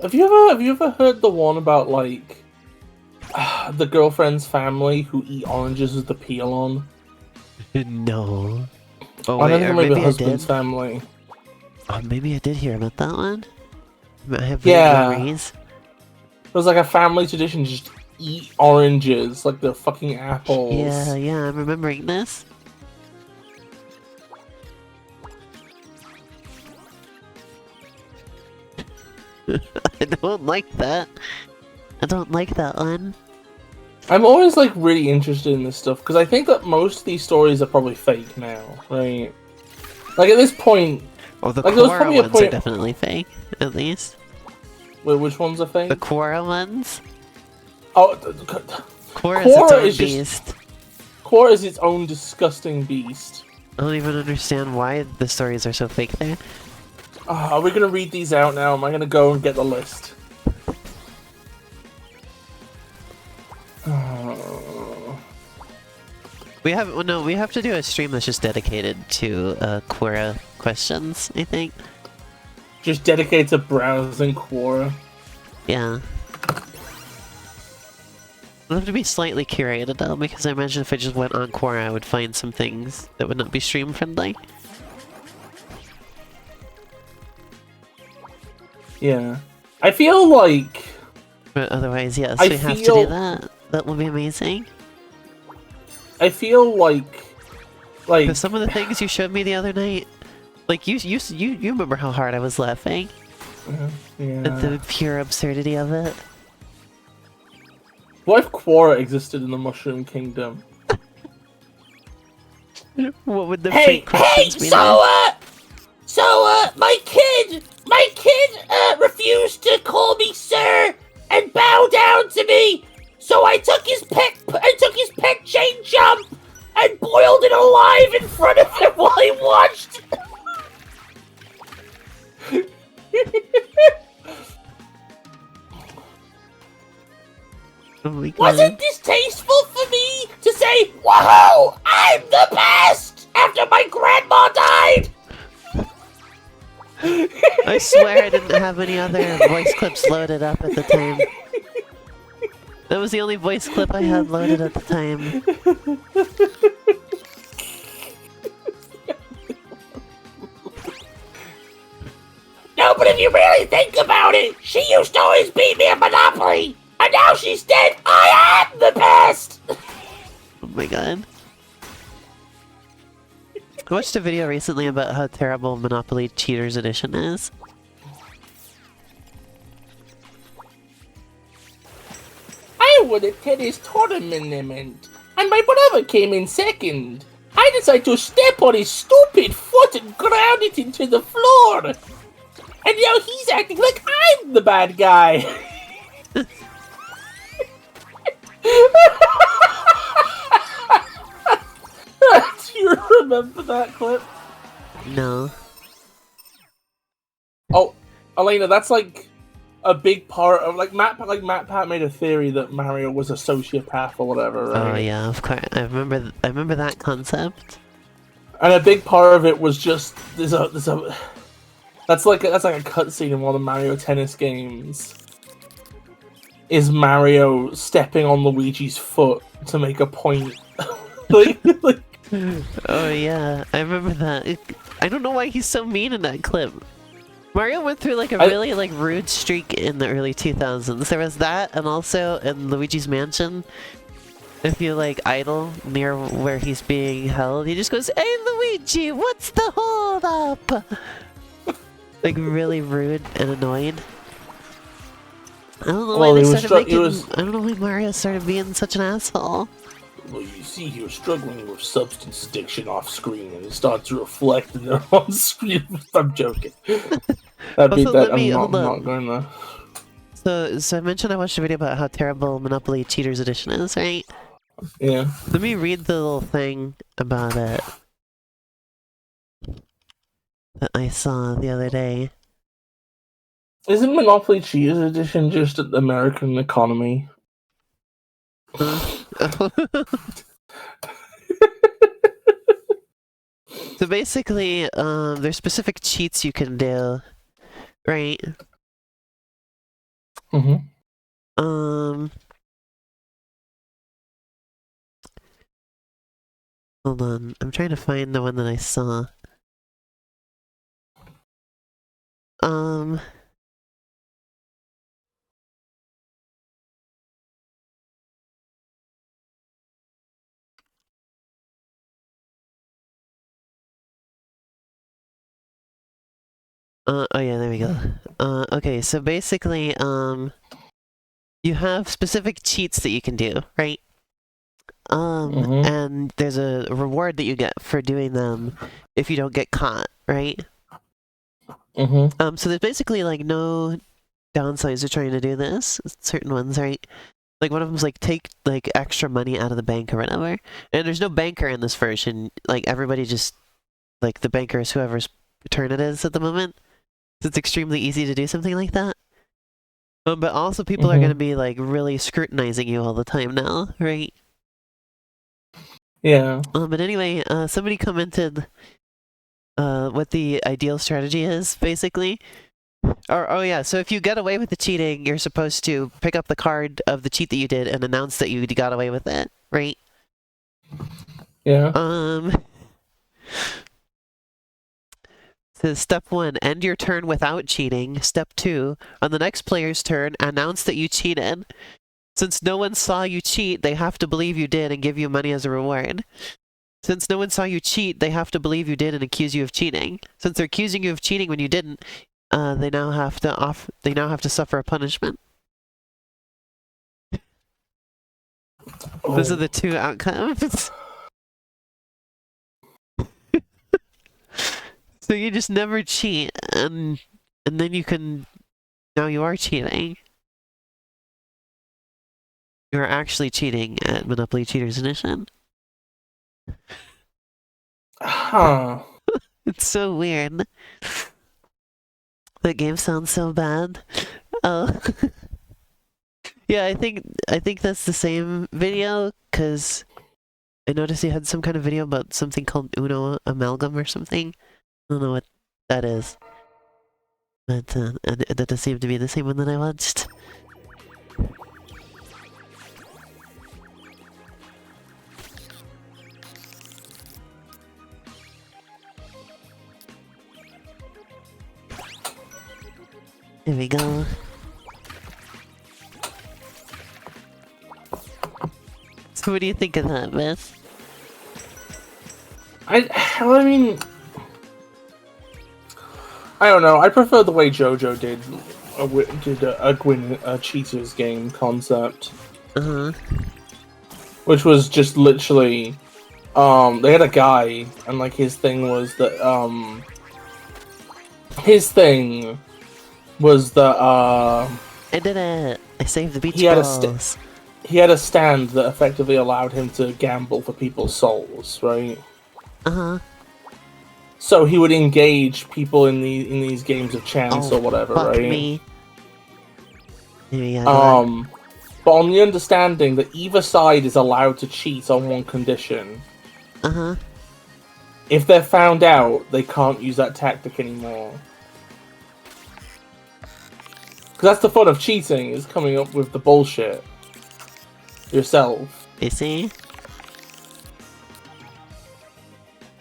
Speaker 1: Have you ever heard the one about like the girlfriend's family who eat oranges with the peel on?
Speaker 2: No. Oh
Speaker 1: I
Speaker 2: wait,
Speaker 1: think
Speaker 2: or
Speaker 1: maybe
Speaker 2: maybe I
Speaker 1: husband's
Speaker 2: did.
Speaker 1: family.
Speaker 2: Oh, maybe I did hear about that one. I have vague
Speaker 1: Yeah.
Speaker 2: memories.
Speaker 1: It was like a family tradition to just eat oranges like they're fucking apples.
Speaker 2: Yeah, yeah, I'm remembering this. I don't like that. I don't like that one.
Speaker 1: I'm always like really interested in this stuff because I think that most of these stories are probably fake now, right? Like at this point,
Speaker 2: Oh, the
Speaker 1: like, there was
Speaker 2: Quora
Speaker 1: probably a
Speaker 2: ones are
Speaker 1: point-
Speaker 2: definitely fake, at least.
Speaker 1: wait, which ones are fake?
Speaker 2: The Quora ones?
Speaker 1: Oh,
Speaker 2: Quora is its
Speaker 1: Quora
Speaker 2: own
Speaker 1: is just-
Speaker 2: beast.
Speaker 1: Quora is its own disgusting beast.
Speaker 2: I don't even understand why the stories are so fake there.
Speaker 1: Are we gonna read these out now? Am I gonna go and get the list?
Speaker 2: We have to do a stream that's just dedicated to Quora questions, I think.
Speaker 1: Just dedicated to browsing Quora.
Speaker 2: Yeah. It'll have to be slightly curated though, because I imagine if I just went on Quora I would find some things that would not be stream friendly.
Speaker 1: Yeah. I feel like...
Speaker 2: But otherwise, yes,
Speaker 1: I
Speaker 2: we have to
Speaker 1: feel-
Speaker 2: do that. That will be amazing.
Speaker 1: I feel like...
Speaker 2: Because some of the things you showed me the other night, like you remember how hard I was laughing
Speaker 1: Yeah.
Speaker 2: at the pure absurdity of it.
Speaker 1: What if Quora existed in the Mushroom Kingdom?
Speaker 2: What would the fake questions be?
Speaker 1: My kid refused to call me sir and bow down to me. So I took his pet chain jump and boiled it alive in front of him while he watched.
Speaker 2: Oh my God.
Speaker 1: Was it distasteful for me to say, "Whoa, I'm the best" after my grandma died?
Speaker 2: I swear I didn't have any other voice clips loaded up at the time. That was the only voice clip I had loaded at the time.
Speaker 1: No, but if you really think about it, she used to always beat me at Monopoly, and now she's dead. I am the best.
Speaker 2: Oh my God. I watched a video recently about how terrible Monopoly Cheaters Edition is.
Speaker 1: I won a tennis tournament, and my brother came in second. I decided to step on his stupid foot and ground it into the floor. And now he's acting like I'm the bad guy. Do you remember that clip?
Speaker 2: No.
Speaker 1: Oh, Elena, that's like a big part of MatPat made a theory that Mario was a sociopath or whatever, right?
Speaker 2: Oh yeah, of course. I remember that concept.
Speaker 1: And a big part of it was just there's a that's like a cutscene in one of the Mario Tennis games. Is Mario stepping on Luigi's foot to make a point?
Speaker 2: Oh yeah, I remember that. I don't know why he's so mean in that clip. Mario went through like a really rude streak in the early 2000s. There was that, and also in Luigi's Mansion, if you like idle near where he's being held, he just goes, "Hey Luigi, what's the hold up?" Like really rude and annoyed. I don't know why they started making. I don't know why Mario started being such an asshole.
Speaker 1: well, you see he was struggling with substance addiction off screen, and it started to reflect in their on screen. I'm joking. That'd be that. I'm not going there.
Speaker 2: So I mentioned I watched a video about how terrible Monopoly Cheaters Edition is, right?
Speaker 1: Yeah.
Speaker 2: Let me read the little thing about it that I saw the other day.
Speaker 1: Isn't Monopoly Cheaters Edition just the American economy?
Speaker 2: So basically, there's specific cheats you can do, right?
Speaker 1: Mm-hmm.
Speaker 2: Hold on, I'm trying to find the one that I saw. Oh yeah, there we go. Okay, so basically, you have specific cheats that you can do, right? And there's a reward that you get for doing them if you don't get caught, right? So there's basically like no downsides to trying to do this. Certain ones, right? Like one of them's like take like extra money out of the bank or whatever. And there's no banker in this version. Like everybody just like the banker is whoever's turn it is at the moment. So it's extremely easy to do something like that. But also people are gonna be like really scrutinizing you all the time now, right?
Speaker 1: Yeah.
Speaker 2: But anyway, somebody commented what the ideal strategy is, basically. Oh yeah, so if you get away with the cheating, you're supposed to pick up the card of the cheat that you did and announce that you got away with it, right?
Speaker 1: Yeah.
Speaker 2: So step 1, end your turn without cheating. Step 2, on the next player's turn, announce that you cheated. Since no one saw you cheat, they have to believe you did and give you money as a reward. Since no one saw you cheat, they have to believe you did and accuse you of cheating. Since they're accusing you of cheating when you didn't, they now have to suffer a punishment. Those are the two outcomes. So you just never cheat, and then you can. Now you are cheating. You're actually cheating at Monopoly Cheaters Edition.
Speaker 1: Huh.
Speaker 2: It's so weird. That game sounds so bad. Oh. Yeah, I think that's the same video, because I noticed he had some kind of video about something called Uno Amalgam or something. I don't know what that is. But that does seem to be the same one that I watched. There we go. So what do you think of that, Beth?
Speaker 1: I mean, I don't know. I prefer the way JoJo did a cheaters game concept. Which was just literally, they had a guy, and like his thing was that,
Speaker 2: I did it! I saved the beach balls!
Speaker 1: He had a stand that effectively allowed him to gamble for people's souls, right? So he would engage people in these games of chance or whatever,
Speaker 2: fuck
Speaker 1: right?
Speaker 2: Me.
Speaker 1: But on the understanding that either side is allowed to cheat on one condition. If they're found out, they can't use that tactic anymore. Because that's the fun of cheating, is coming up with the bullshit yourself.
Speaker 2: You see?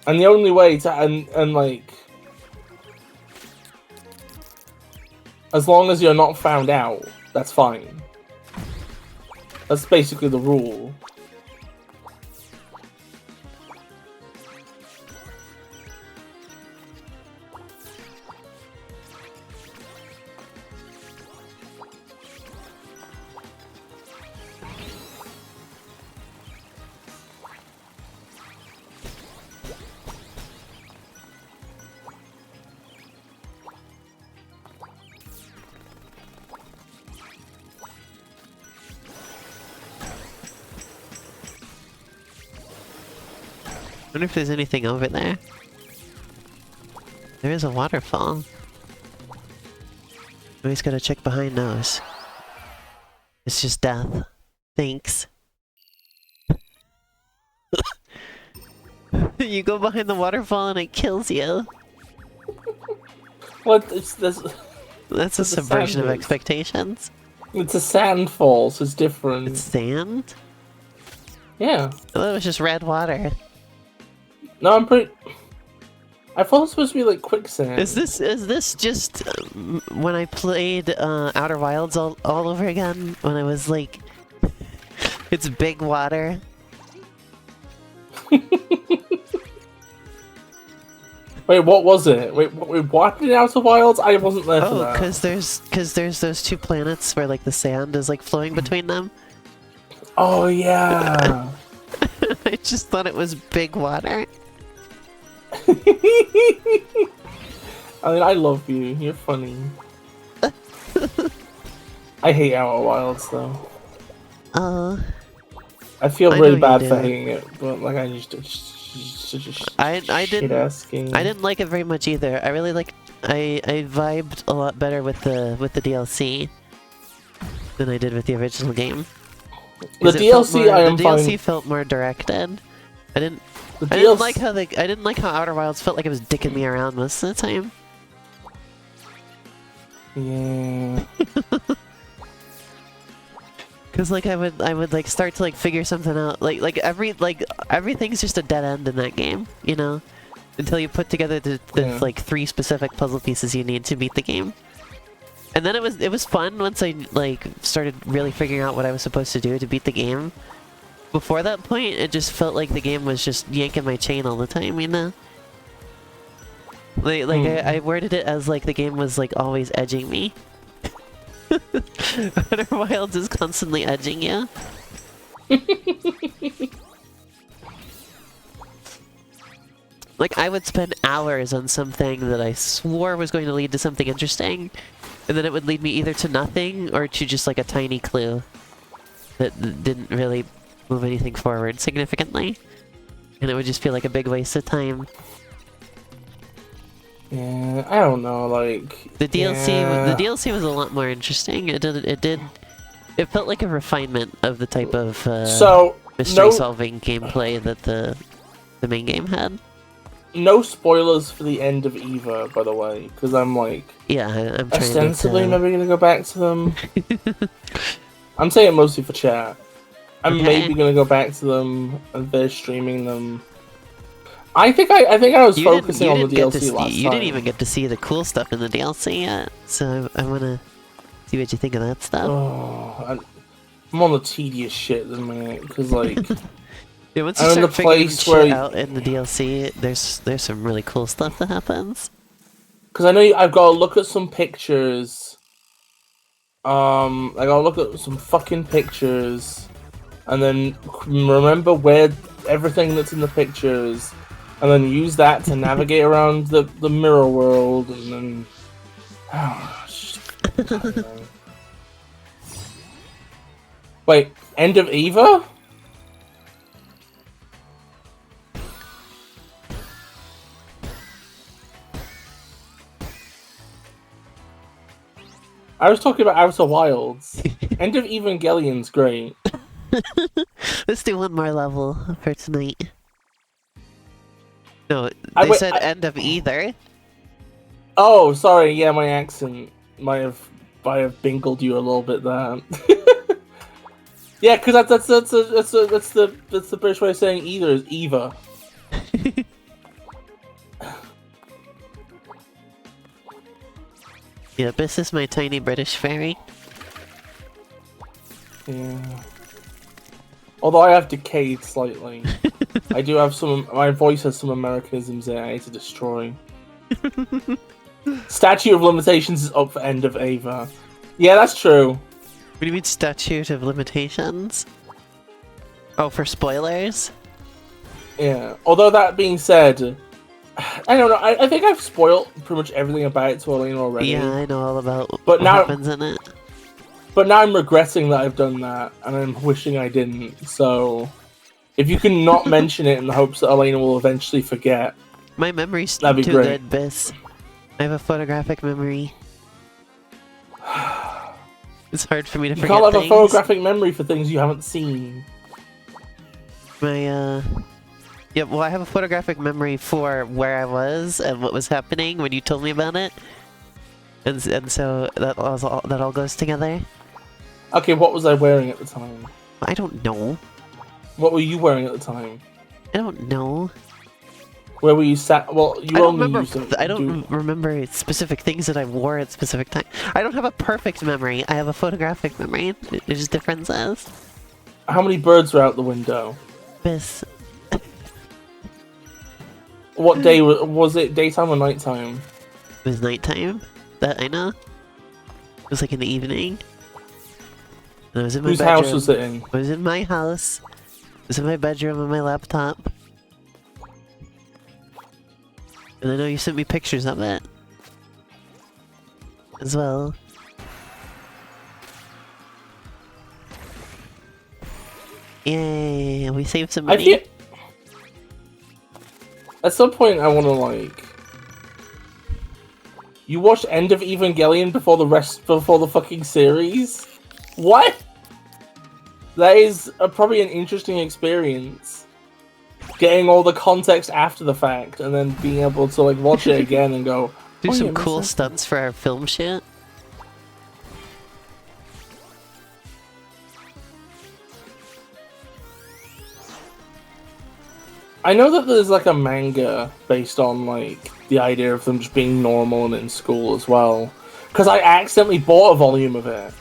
Speaker 1: And the only way to, and like, as long as you're not found out, that's fine. That's basically the rule.
Speaker 2: Wonder if there's anything over there. There is a waterfall. Always gotta check behind those. It's just death. Thanks. You go behind the waterfall and it kills you.
Speaker 1: What? It's this.
Speaker 2: That's a subversion of expectations.
Speaker 1: It's a sandfall, so it's different.
Speaker 2: It's sand?
Speaker 1: Yeah.
Speaker 2: I thought it was just red water.
Speaker 1: No, I'm pretty. I thought it was supposed to be like quicksand.
Speaker 2: Is this just when I played Outer Wilds all over again? When I was like, it's big water.
Speaker 1: Wait, what was it? Wait, what in Outer Wilds? I wasn't there for that.
Speaker 2: Because there's those two planets where like the sand is like flowing between them.
Speaker 1: Oh yeah.
Speaker 2: I just thought it was big water.
Speaker 1: I mean, I love you. You're funny. I hate Outer Wilds though. I feel really bad for hating it, but like I
Speaker 2: I didn't like it very much either. I really I vibed a lot better with the DLC than I did with the original game.
Speaker 1: The
Speaker 2: DLC felt more directed. I didn't like how Outer Wilds felt like it was dicking me around most of the time.
Speaker 1: Yeah.
Speaker 2: Cause like I would like start to like figure something out. Everything's just a dead end in that game, you know, until you put together the like 3 specific puzzle pieces you need to beat the game. And then it was fun once I like started really figuring out what I was supposed to do to beat the game. Before that point, it just felt like the game was just yanking my chain all the time, you know? I worded it as like the game was like always edging me. Outer Wilds is constantly edging you. Like, I would spend hours on something that I swore was going to lead to something interesting, and then it would lead me either to nothing or to just like a tiny clue that didn't really move anything forward significantly. And it would just feel like a big waste of time.
Speaker 1: Yeah, I don't know, like...
Speaker 2: The DLC was a lot more interesting. It felt like a refinement of the type of mystery-solving gameplay that the main game had.
Speaker 1: No spoilers for the end of Eva, by the way, because I'm like...
Speaker 2: Yeah, I'm trying
Speaker 1: ostensibly maybe gonna go back to them. I'm saying it mostly for chat. I'm maybe gonna go back to them, and they're streaming them. I think I was focusing on the DLC last time.
Speaker 2: You didn't even get to see the cool stuff in the DLC yet, so I wanna see what you think of that stuff.
Speaker 1: Oh, I'm on the tedious shit at the minute, because like...
Speaker 2: Yeah, once you start figuring shit out in the DLC, there's some really cool stuff that happens.
Speaker 1: Because I know I've got to look at some pictures. I gotta look at some fucking pictures, and then remember where everything that's in the pictures, and then use that to navigate around the mirror world, and then... Wait, end of Eva? I was talking about Outer Wilds. End of Evangelion's great.
Speaker 2: Let's do one more level for tonight. No, they said end of either.
Speaker 1: Oh, sorry. Yeah, my accent might have bingled you a little bit there. Yeah, because that's the British way of saying either is Eva.
Speaker 2: Yeah, this is my tiny British fairy.
Speaker 1: Yeah. Although I have decayed slightly. I do have my voice has some Americanisms in it I need to destroy. Statute of Limitations is up for end of Eva. Yeah, that's true.
Speaker 2: What do you mean statute of limitations? Oh, for spoilers?
Speaker 1: Yeah. Although that being said, I don't know. I think I've spoiled pretty much everything about it to Elena already.
Speaker 2: Yeah, I know all about what happens in it. But
Speaker 1: now I'm regretting that I've done that, and I'm wishing I didn't. So, If you can not mention it in the hopes that Elena will eventually forget.
Speaker 2: My memory's
Speaker 1: That'd be
Speaker 2: too
Speaker 1: great.
Speaker 2: good, Bis. I have a photographic memory. It's hard for me to forget
Speaker 1: You can't have
Speaker 2: things.
Speaker 1: a photographic memory for things you haven't seen.
Speaker 2: Yeah, well, I have a photographic memory for where I was and what was happening when you told me about it. And so that all goes together.
Speaker 1: Okay, what was I wearing at the time?
Speaker 2: I don't know.
Speaker 1: What were you wearing at the time?
Speaker 2: I don't know.
Speaker 1: Where were you sat? Well, you
Speaker 2: I
Speaker 1: only
Speaker 2: don't remember.
Speaker 1: used
Speaker 2: I don't remember specific things that I wore at specific time. I don't have a perfect memory. I have a photographic memory. There's just differences.
Speaker 1: How many birds were out the window?
Speaker 2: Bis.
Speaker 1: What day was it? Daytime or nighttime?
Speaker 2: It was nighttime. That I know. It was like in the evening. And I was in my
Speaker 1: Whose
Speaker 2: bedroom.
Speaker 1: house was it in?
Speaker 2: I was in my house. I was in my bedroom on my laptop. And I know you sent me pictures of it. As well. Yay, we saved some money.
Speaker 1: At some point I want to like... You watched End of Evangelion before the fucking series? What? That is probably an interesting experience. Getting all the context after the fact and then being able to like watch it again and go...
Speaker 2: Do some cool stunts for our film shit.
Speaker 1: I know that there's like a manga based on like the idea of them just being normal and in school as well. Because I accidentally bought a volume of it.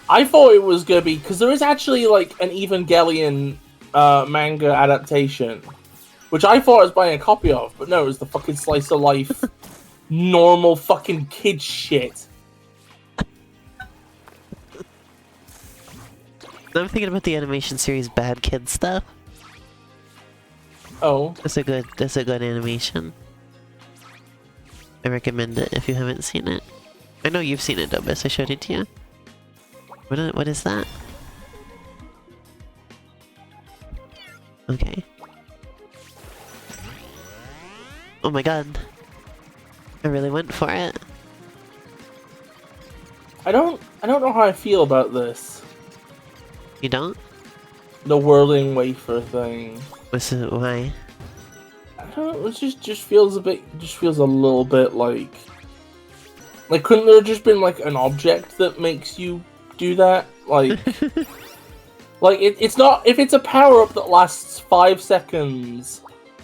Speaker 1: I thought it was gonna be... Because there is actually like an Evangelion manga adaptation. Which I thought I was buying a copy of. But no, it was the fucking slice of life normal fucking kid shit.
Speaker 2: I'm thinking about the animation series Bad Kid Stuff.
Speaker 1: Oh.
Speaker 2: That's a good animation. I recommend it if you haven't seen it. I know you've seen it, Dobus. I showed it to you. What is that? Okay. Oh my god. I really went for it.
Speaker 1: I don't know how I feel about this.
Speaker 2: You don't?
Speaker 1: The whirling wafer thing.
Speaker 2: What's it? Why?
Speaker 1: I don't know, it just feels a little bit like couldn't there have just been like an object that makes you do that? Like like it's not, if it's a power up that lasts 5 seconds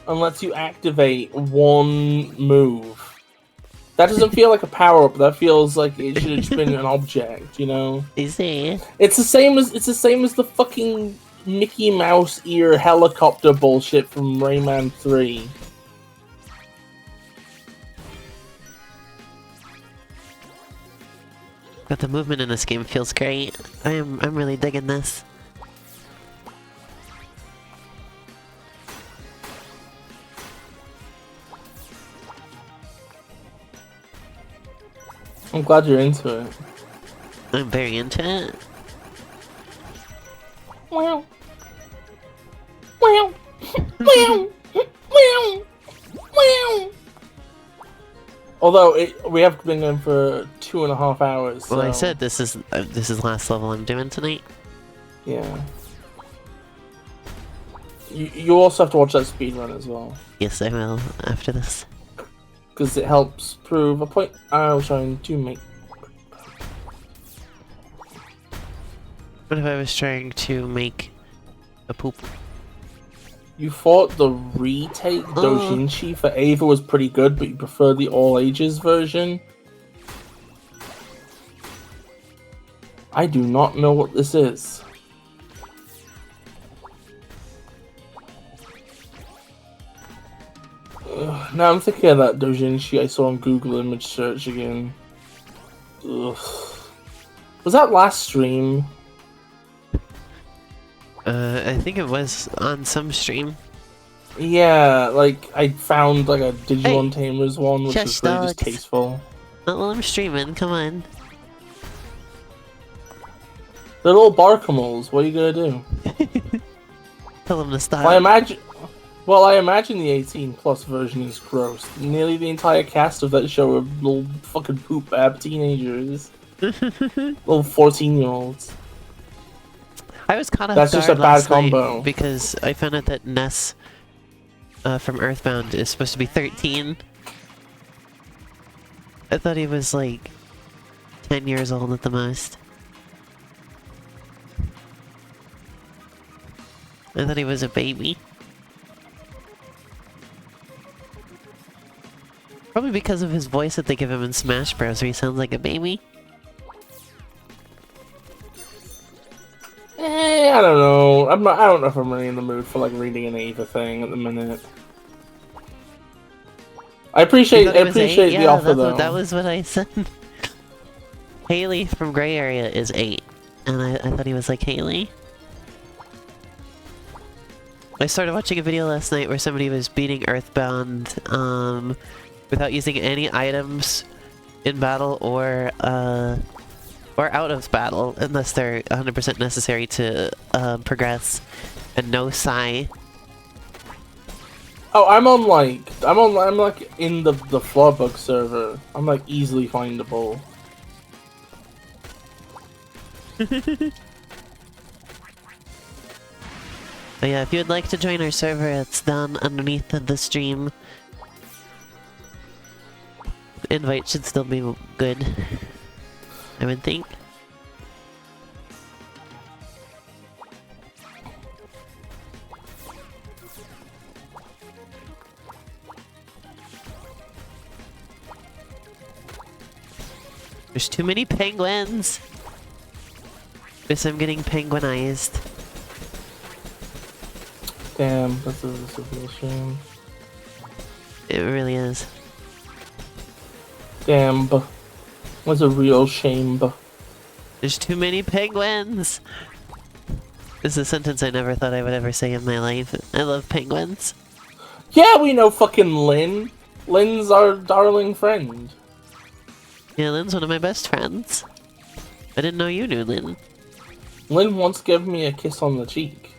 Speaker 1: and lets you activate one move. That doesn't feel like a power up. That feels like it should have just been an object, you know?
Speaker 2: Easy.
Speaker 1: It's the same as the fucking Mickey Mouse ear helicopter bullshit from Rayman 3.
Speaker 2: But the movement in this game feels great. I'm really digging this.
Speaker 1: I'm glad you're into it.
Speaker 2: I'm very into it.
Speaker 1: Wow. Wow. Wow. Wow. Wow. Although we have been going for 2.5 hours.
Speaker 2: Well,
Speaker 1: so...
Speaker 2: I said this is last level I'm doing tonight.
Speaker 1: Yeah. You also have to watch that speedrun as well.
Speaker 2: Yes, I will after this.
Speaker 1: Because it helps prove a point I was trying to make.
Speaker 2: What if I was trying to make a poop?
Speaker 1: You thought the retake Dojinshi for Ava was pretty good, but you prefer the all ages version? I do not know what this is. Now I'm thinking of that Dojinshi I saw on Google image search again. Ugh. Was that last stream?
Speaker 2: I think it was on some stream.
Speaker 1: Yeah, like I found like a Digimon Tamers one, which was really just tasteful.
Speaker 2: Not while I'm streaming, come on.
Speaker 1: They're little Barkamals, what are you gonna do?
Speaker 2: Tell him to stop.
Speaker 1: Well, I imagine the 18+ version is gross. Nearly the entire cast of that show are little fucking poop ab teenagers. Little 14-year-olds.
Speaker 2: I was caught off
Speaker 1: That's just a
Speaker 2: guard
Speaker 1: bad
Speaker 2: last night
Speaker 1: combo.
Speaker 2: because I found out that Ness from Earthbound is supposed to be 13. I thought he was like 10 years old at the most. I thought he was a baby. Probably because of his voice that they give him in Smash Bros. Where he sounds like a baby.
Speaker 1: I don't know. I don't know if I'm really in the mood for like reading an Ava thing at the minute. I appreciate the offer though.
Speaker 2: That was what I said. Haley from Gray Area is 8, and I thought he was like Haley. I started watching a video last night where somebody was beating Earthbound without using any items in battle or out of battle, unless they're 100% necessary to progress, and no Psy.
Speaker 1: Oh, I'm like in the FlutterBug server. I'm like easily findable.
Speaker 2: But yeah, if you would like to join our server, it's down underneath the stream. Invite should still be good, I would think. There's too many penguins! Guess I'm getting penguinized.
Speaker 1: Damn, that's a real shame.
Speaker 2: It really is.
Speaker 1: Damn, that's a real shame.
Speaker 2: There's too many penguins! This is a sentence I never thought I would ever say in my life. I love penguins.
Speaker 1: Yeah, we know fucking Lynn. Lynn's our darling friend.
Speaker 2: Yeah, Lynn's one of my best friends. I didn't know you knew Lynn.
Speaker 1: Lynn once gave me a kiss on the cheek.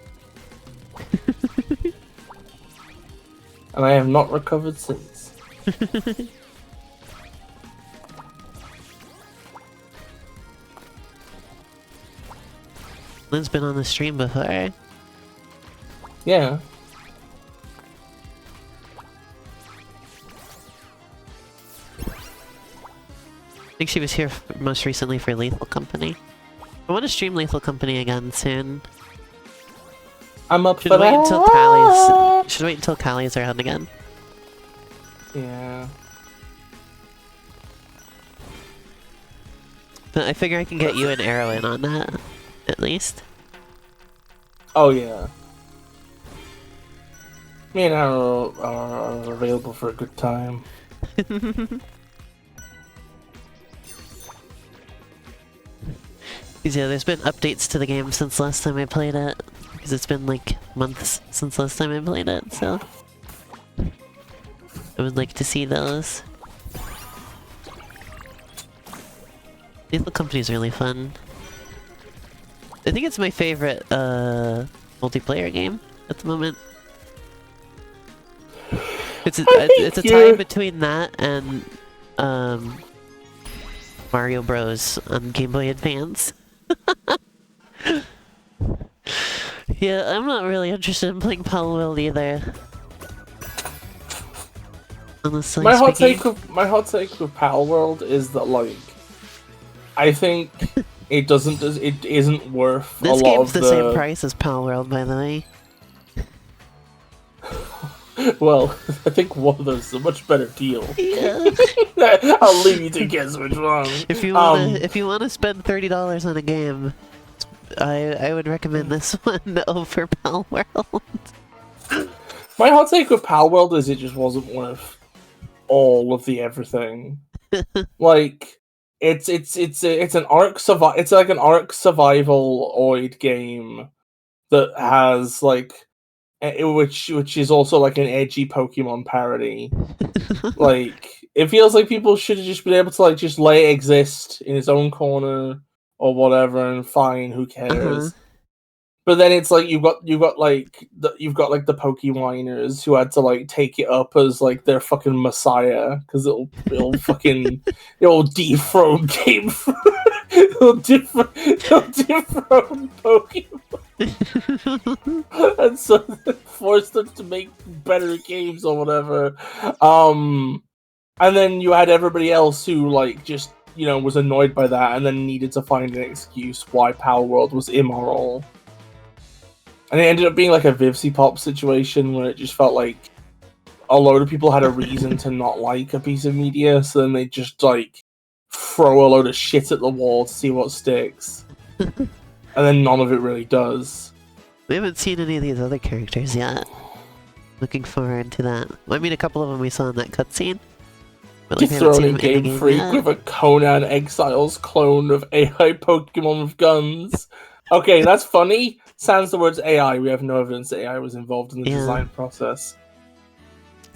Speaker 1: And I have not recovered since.
Speaker 2: Lynn's been on the stream before.
Speaker 1: Yeah.
Speaker 2: I think she was here most recently for Lethal Company. I want to stream Lethal Company again soon.
Speaker 1: I'm up
Speaker 2: Should
Speaker 1: for
Speaker 2: wait
Speaker 1: that.
Speaker 2: until Tallies. Should wait until Tallies are around again.
Speaker 1: Yeah.
Speaker 2: But I figure I can get you and Arrow in on that, at least.
Speaker 1: Oh yeah. Me and Arrow are available for a good time.
Speaker 2: Yeah, there's been updates to the game since last time I played it. Because it's been like months since last time I played it, so I would like to see those. Lethal Company is really fun. I think it's my favorite multiplayer game at the moment. It's a tie between that and Mario Bros on Game Boy Advance. Yeah, I'm not really interested in playing Pal World either. Honestly
Speaker 1: my hot
Speaker 2: speaking.
Speaker 1: take with Pal World is that like I think it isn't worth
Speaker 2: This
Speaker 1: a lot
Speaker 2: game's
Speaker 1: of
Speaker 2: the same price as Pal World, by the way.
Speaker 1: Well, I think one of those is a much better deal.
Speaker 2: Yeah.
Speaker 1: I'll leave you to guess which one.
Speaker 2: If you wanna spend $30 on a game, I would recommend this one over Pal World.
Speaker 1: My hot take with Pal World is it just wasn't worth all of the everything. Like it's like an arc survival oid game that has like which is also like an edgy Pokemon parody. Like it feels like people should have just been able to like just let it exist in its own corner or whatever, and fine, who cares? But then it's like you've got like the Pokewiners who had to like take it up as like their fucking messiah because it'll fucking it'll dethrone Game it'll dethrone Pokemon and so forced them to make better games or whatever. And then you had everybody else who like just was annoyed by that and then needed to find an excuse why Power World was immoral. And it ended up being like a Vivsy Pop situation where it just felt like a load of people had a reason to not like a piece of media, so then they just like throw a load of shit at the wall to see what sticks. And then none of it really does.
Speaker 2: We haven't seen any of these other characters yet. Looking forward to that. Well, I mean, a couple of them we saw in that cutscene.
Speaker 1: Like, thrown in Game Freak with a Conan Exiles clone of AI Pokemon with guns. Okay, that's funny. Sans the words AI, we have no evidence that AI was involved in the design process.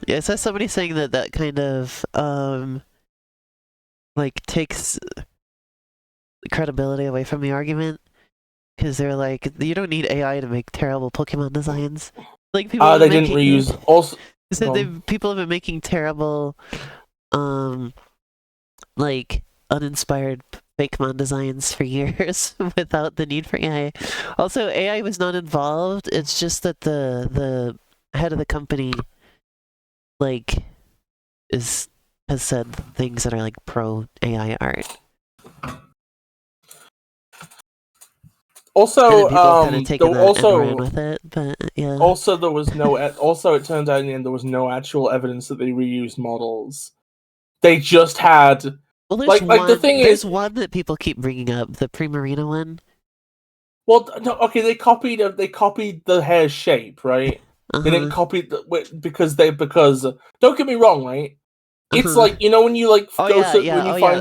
Speaker 2: Yeah, I saw somebody saying that that kind of, like, takes credibility away from the argument. Because they're like, you don't need AI to make terrible Pokemon designs. Like, people
Speaker 1: they didn't reuse... Also,
Speaker 2: so people have been making terrible, like, uninspired Pokemon designs for years without the need for AI. Also, AI was not involved. It's just that the head of the company, like, has said things that are like pro AI art.
Speaker 1: Also,
Speaker 2: with it, but yeah.
Speaker 1: Also, there was no. Also, it turned out in the end there was no actual evidence that they reused models. They just had.
Speaker 2: Well,
Speaker 1: there's the thing
Speaker 2: there's one that people keep bringing up, the Primarina one.
Speaker 1: Well, no, okay, they copied the hair's shape, right? They didn't copy because don't get me wrong, right? It's like when you like find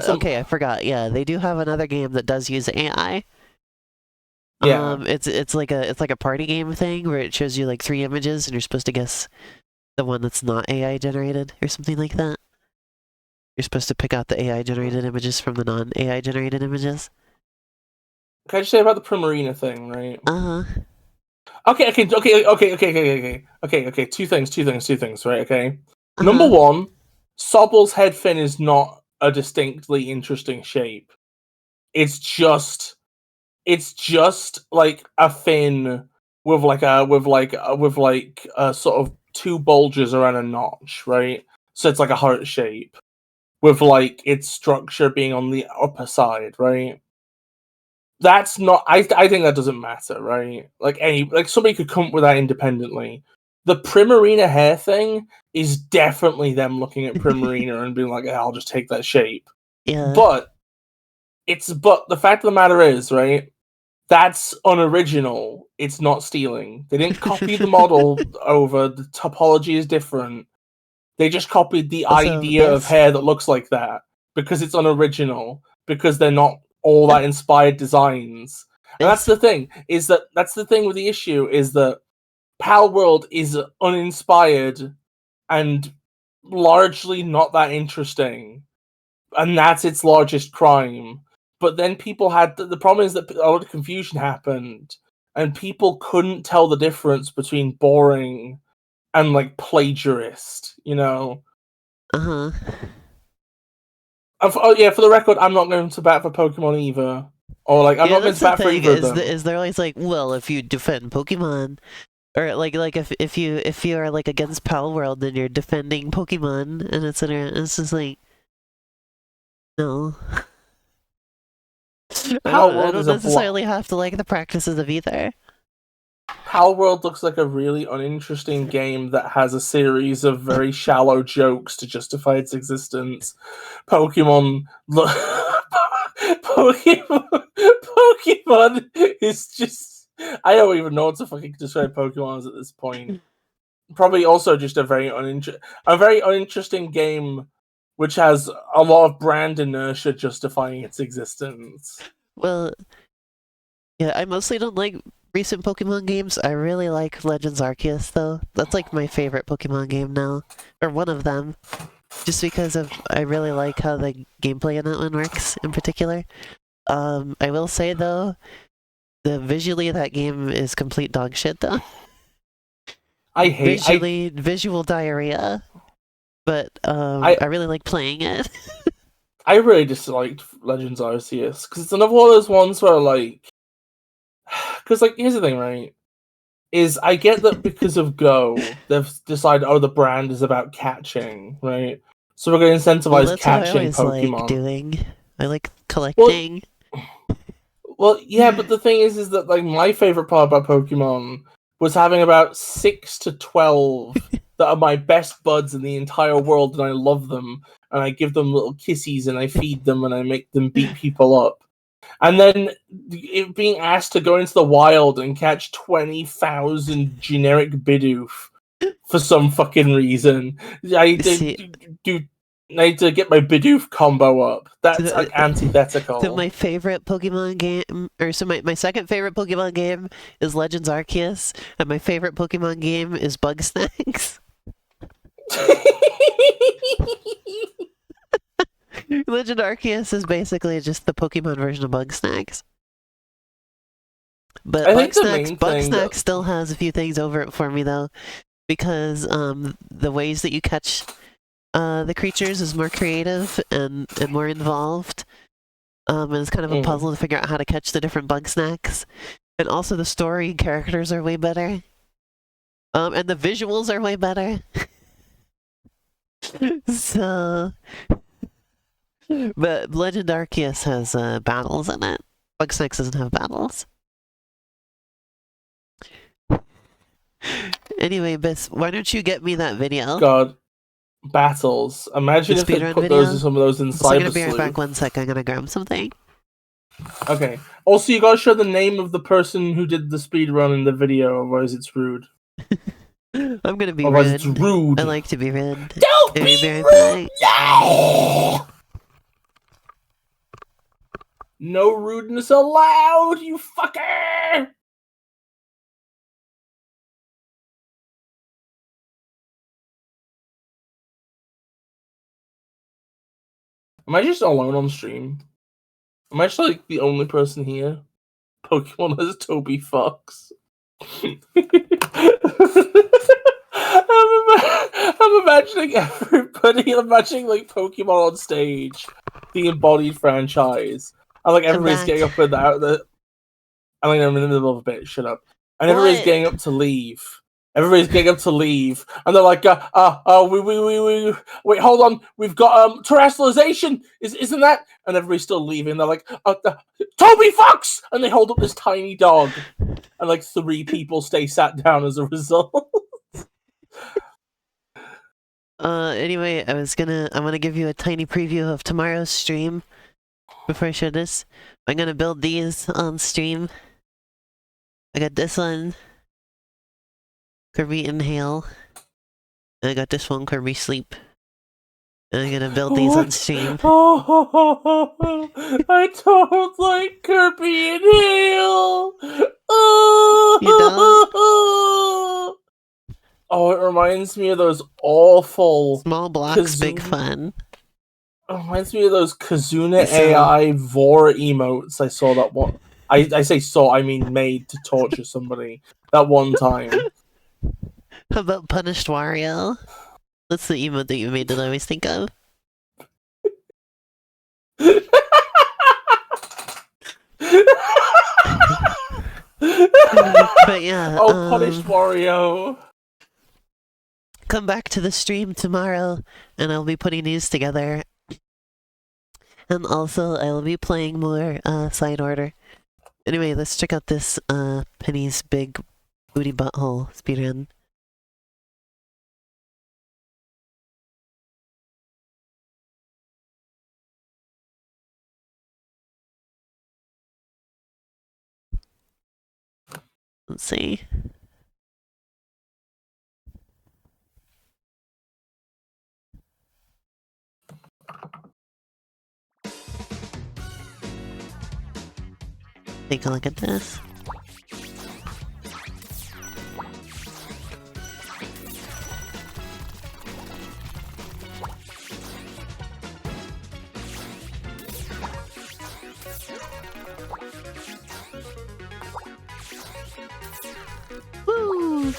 Speaker 1: some.
Speaker 2: Okay, I forgot. Yeah, they do have another game that does use AI.
Speaker 1: Yeah.
Speaker 2: It's like a party game thing where it shows you like 3 images and you're supposed to guess the one that's not AI generated or something like that. You're supposed to pick out the AI generated images from the non-AI generated images.
Speaker 1: Can I just say about the Primarina thing, right? Okay. Two things, right? Okay. Number one, Sobble's head fin is not a distinctly interesting shape. It's just like a fin with sort of 2 bulges around a notch, right? So it's like a heart shape with like its structure being on the upper side, right? That's not. I think that doesn't matter, right? Like somebody could come up with that independently. The Primarina hair thing is definitely them looking at Primarina and being like, "I'll just take that shape."
Speaker 2: Yeah.
Speaker 1: But the fact of the matter is, right? That's unoriginal. It's not stealing. They didn't copy the model over. The topology is different. They just copied the idea of hair that looks like that because it's unoriginal. Because they're not all that inspired designs. And that's the thing. That's the thing with the issue is that Pal World is uninspired and largely not that interesting, and that's its largest crime. But then people had the problem is that a lot of confusion happened, and people couldn't tell the difference between boring and like plagiarist.
Speaker 2: Uh-huh.
Speaker 1: Oh yeah, for the record, I'm not going to bat for Pokemon either. Or like I'm not going to bat for either of them.
Speaker 2: Is they're always like, well, if you defend Pokemon, or like if you are like against Pal World, then you're defending Pokemon, and it's just like, no. I don't necessarily have to like the practices of either.
Speaker 1: Pal World looks like a really uninteresting game that has a series of very shallow jokes to justify its existence. Pokemon is just... I don't even know what to fucking describe Pokemon as at this point. Probably also just a very uninteresting game which has a lot of brand inertia justifying its existence.
Speaker 2: Well, yeah, I mostly don't like recent Pokemon games. I really like Legends Arceus, though. That's like my favorite Pokemon game now. Or one of them. Just because I really like how the gameplay in that one works, in particular. I will say, though, visually that game is complete dog shit though.
Speaker 1: I
Speaker 2: Visual diarrhea. But I really like playing it.
Speaker 1: I really disliked Legends Arceus because it's another one of those ones where like, because like here's the thing, right? Is I get that because of Go, they've decided, oh, the brand is about catching, right? So we're going to incentivize
Speaker 2: that's
Speaker 1: catching
Speaker 2: what I always
Speaker 1: Pokemon.
Speaker 2: like doing. I like collecting.
Speaker 1: Well, yeah, but the thing is that like my favorite part about Pokemon was having about 6 to 12 that are my best buds in the entire world, and I love them, and I give them little kissies, and I feed them, and I make them beat people up. And then being asked to go into the wild and catch 20,000 generic Bidoof for some fucking reason. I need to get my Bidoof combo up. That's like antithetical.
Speaker 2: So my favorite Pokemon game, my second favorite Pokemon game is Legends Arceus, and my favorite Pokemon game is Bugsnax. Legend Arceus is basically just the Pokemon version of Bugsnax. But Bugsnax still has a few things over it for me though, because the ways that you catch the creatures is more creative and more involved. And it's kind of a puzzle to figure out how to catch the different Bugsnax. And also the story characters are way better. And the visuals are way better. So... But Legend Arceus has battles in it. Bugsnax doesn't have battles. Anyway, Bis, why don't you get me that video?
Speaker 1: God. Battles. Imagine if they put some of those in Cyber
Speaker 2: I'm gonna be right back 1 second. I'm gonna grab something.
Speaker 1: Okay. Also, you gotta show the name of the person who did the speedrun in the video, otherwise it's rude.
Speaker 2: I'm gonna be
Speaker 1: rude.
Speaker 2: It's rude. I like to be rude.
Speaker 1: Don't be rude! No! No rudeness allowed, you fucker! Am I just alone on stream? Am I just like the only person here? Pokemon has Toby Fox. I'm imagining everybody, I'm imagining like Pokemon on stage, the embodied franchise. And like everybody's getting up and out the. I'm in the middle of a bit. Shut up. And everybody's getting up to leave. Everybody's getting up to leave, and they're like, wait, hold on, we've got terrestrialization. Isn't that? And everybody's still leaving. They're like, Toby Fox, and they hold up this tiny dog, and like 3 people stay sat down as a result.
Speaker 2: Anyway, I'm gonna give you a tiny preview of tomorrow's stream. Before I show this, I'm gonna build these on stream. I got this one, Kirby Inhale. And I got this one, Kirby Sleep. And I'm gonna build these on stream.
Speaker 1: Oh, I don't like Kirby Inhale!
Speaker 2: You don't?
Speaker 1: Oh, it reminds me of those awful...
Speaker 2: Small blocks, big fun.
Speaker 1: It reminds me of those Kazuna AI Vor emotes I saw that one. I say saw, I mean made to torture somebody that one time.
Speaker 2: How about Punished Wario? That's the emote that you made that I always think of. But yeah.
Speaker 1: Oh, Punished Wario.
Speaker 2: Come back to the stream tomorrow, and I'll be putting these together. And also, I will be playing more Side Order. Anyway, let's check out this Penny's Big Booty Butthole speedrun. Let's see. Take a look at this. Woo!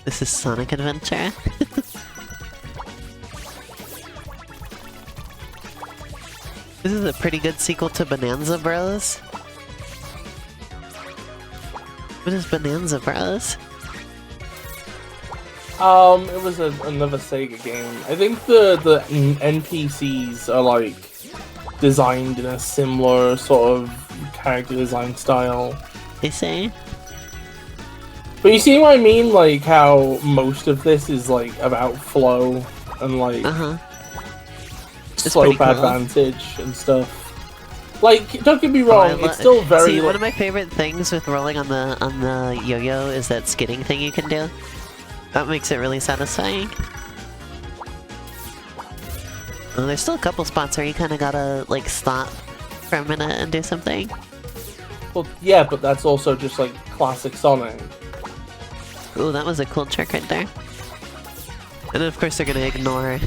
Speaker 2: This is Sonic Adventure. This is a pretty good sequel to Bonanza Bros. What is Bonanza Bros?
Speaker 1: It was another Sega game. I think the NPCs are like designed in a similar sort of character design style.
Speaker 2: They say.
Speaker 1: But you see what I mean? Like how most of this is like about flow and like slope advantage and stuff. Like, don't get me wrong, it's still very.
Speaker 2: See, one of my favorite things with rolling on the yo-yo is that skidding thing you can do. That makes it really satisfying. Oh, there's still a couple spots where you kind of gotta like stop for a minute and do something.
Speaker 1: Well, yeah, but that's also just like classic Sonic.
Speaker 2: Ooh, that was a cool trick right there. And then of course they're gonna ignore.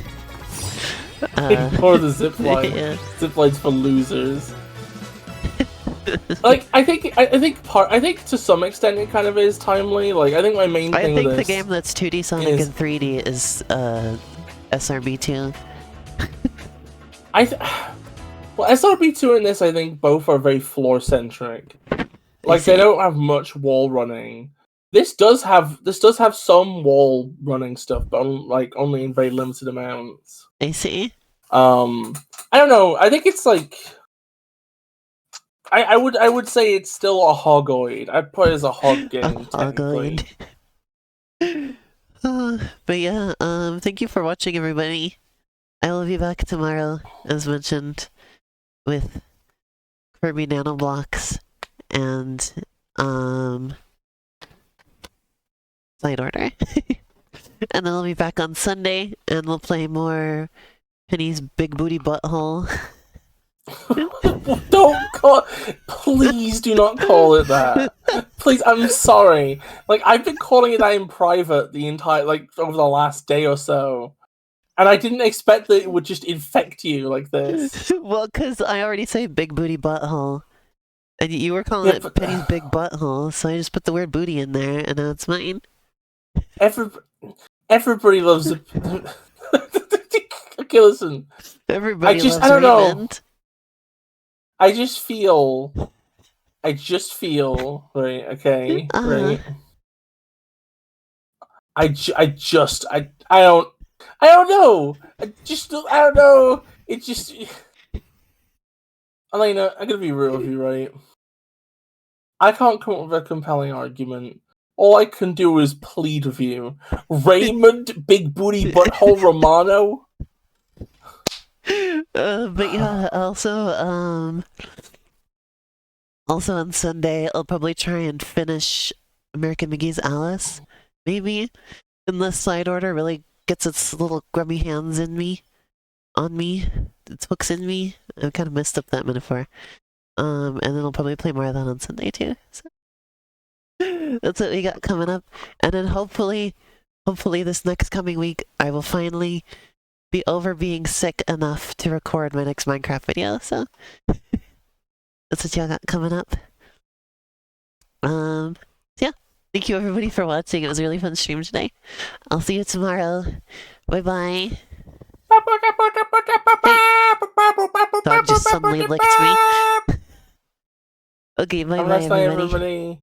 Speaker 1: Ignore the zipline.
Speaker 2: Yeah.
Speaker 1: Zipline's for losers. Like, I think to some extent it kind of is timely. Like, I think my main thing
Speaker 2: I
Speaker 1: with
Speaker 2: think the
Speaker 1: this
Speaker 2: game that's 2D Sonic and 3D is SRB2.
Speaker 1: Well, SRB2 and this, I think both are very floor centric. Like, they don't have much wall running. This does have some wall running stuff, but like only in very limited amounts.
Speaker 2: I see.
Speaker 1: I don't know. I think it's like. I would say it's still a hogoid. I'd put it as a hog game. Hogoid.
Speaker 2: But yeah, thank you for watching, everybody. I will be back tomorrow, as mentioned, with Kirby Nanoblocks and Side Order. And then I'll be back on Sunday, and we'll play more Penny's Big Booty Butthole.
Speaker 1: Please do not call it that. Please, I'm sorry. Like, I've been calling it that in private the entire, like, over the last day or so. And I didn't expect that it would just infect you like this.
Speaker 2: Well, because I already say Big Booty Butthole. And you were calling it Penny's Big Butthole, so I just put the word booty in there, and now it's mine.
Speaker 1: Everybody loves it. Okay, listen.
Speaker 2: Everybody loves
Speaker 1: I don't
Speaker 2: Raymond.
Speaker 1: know. I just feel, right, okay, right. I don't know. I don't know. It just, Elena, I'm gonna be real with you, right? I can't come up with a compelling argument. All I can do is plead with you. Raymond, Big Booty Butthole Romano?
Speaker 2: But yeah, also on Sunday, I'll probably try and finish American McGee's Alice, maybe, unless Side Order really gets its little grubby hands on me, its hooks in me. I kind of messed up that metaphor. And then I'll probably play more of that on Sunday too. So that's what we got coming up, and then hopefully this next coming week, I will finally be over being sick enough to record my next Minecraft video, so that's what y'all got coming up. Yeah, thank you everybody for watching. It was a really fun stream today. I'll see you tomorrow. Bye bye. Dog just suddenly licked me. Okay, bye bye everybody.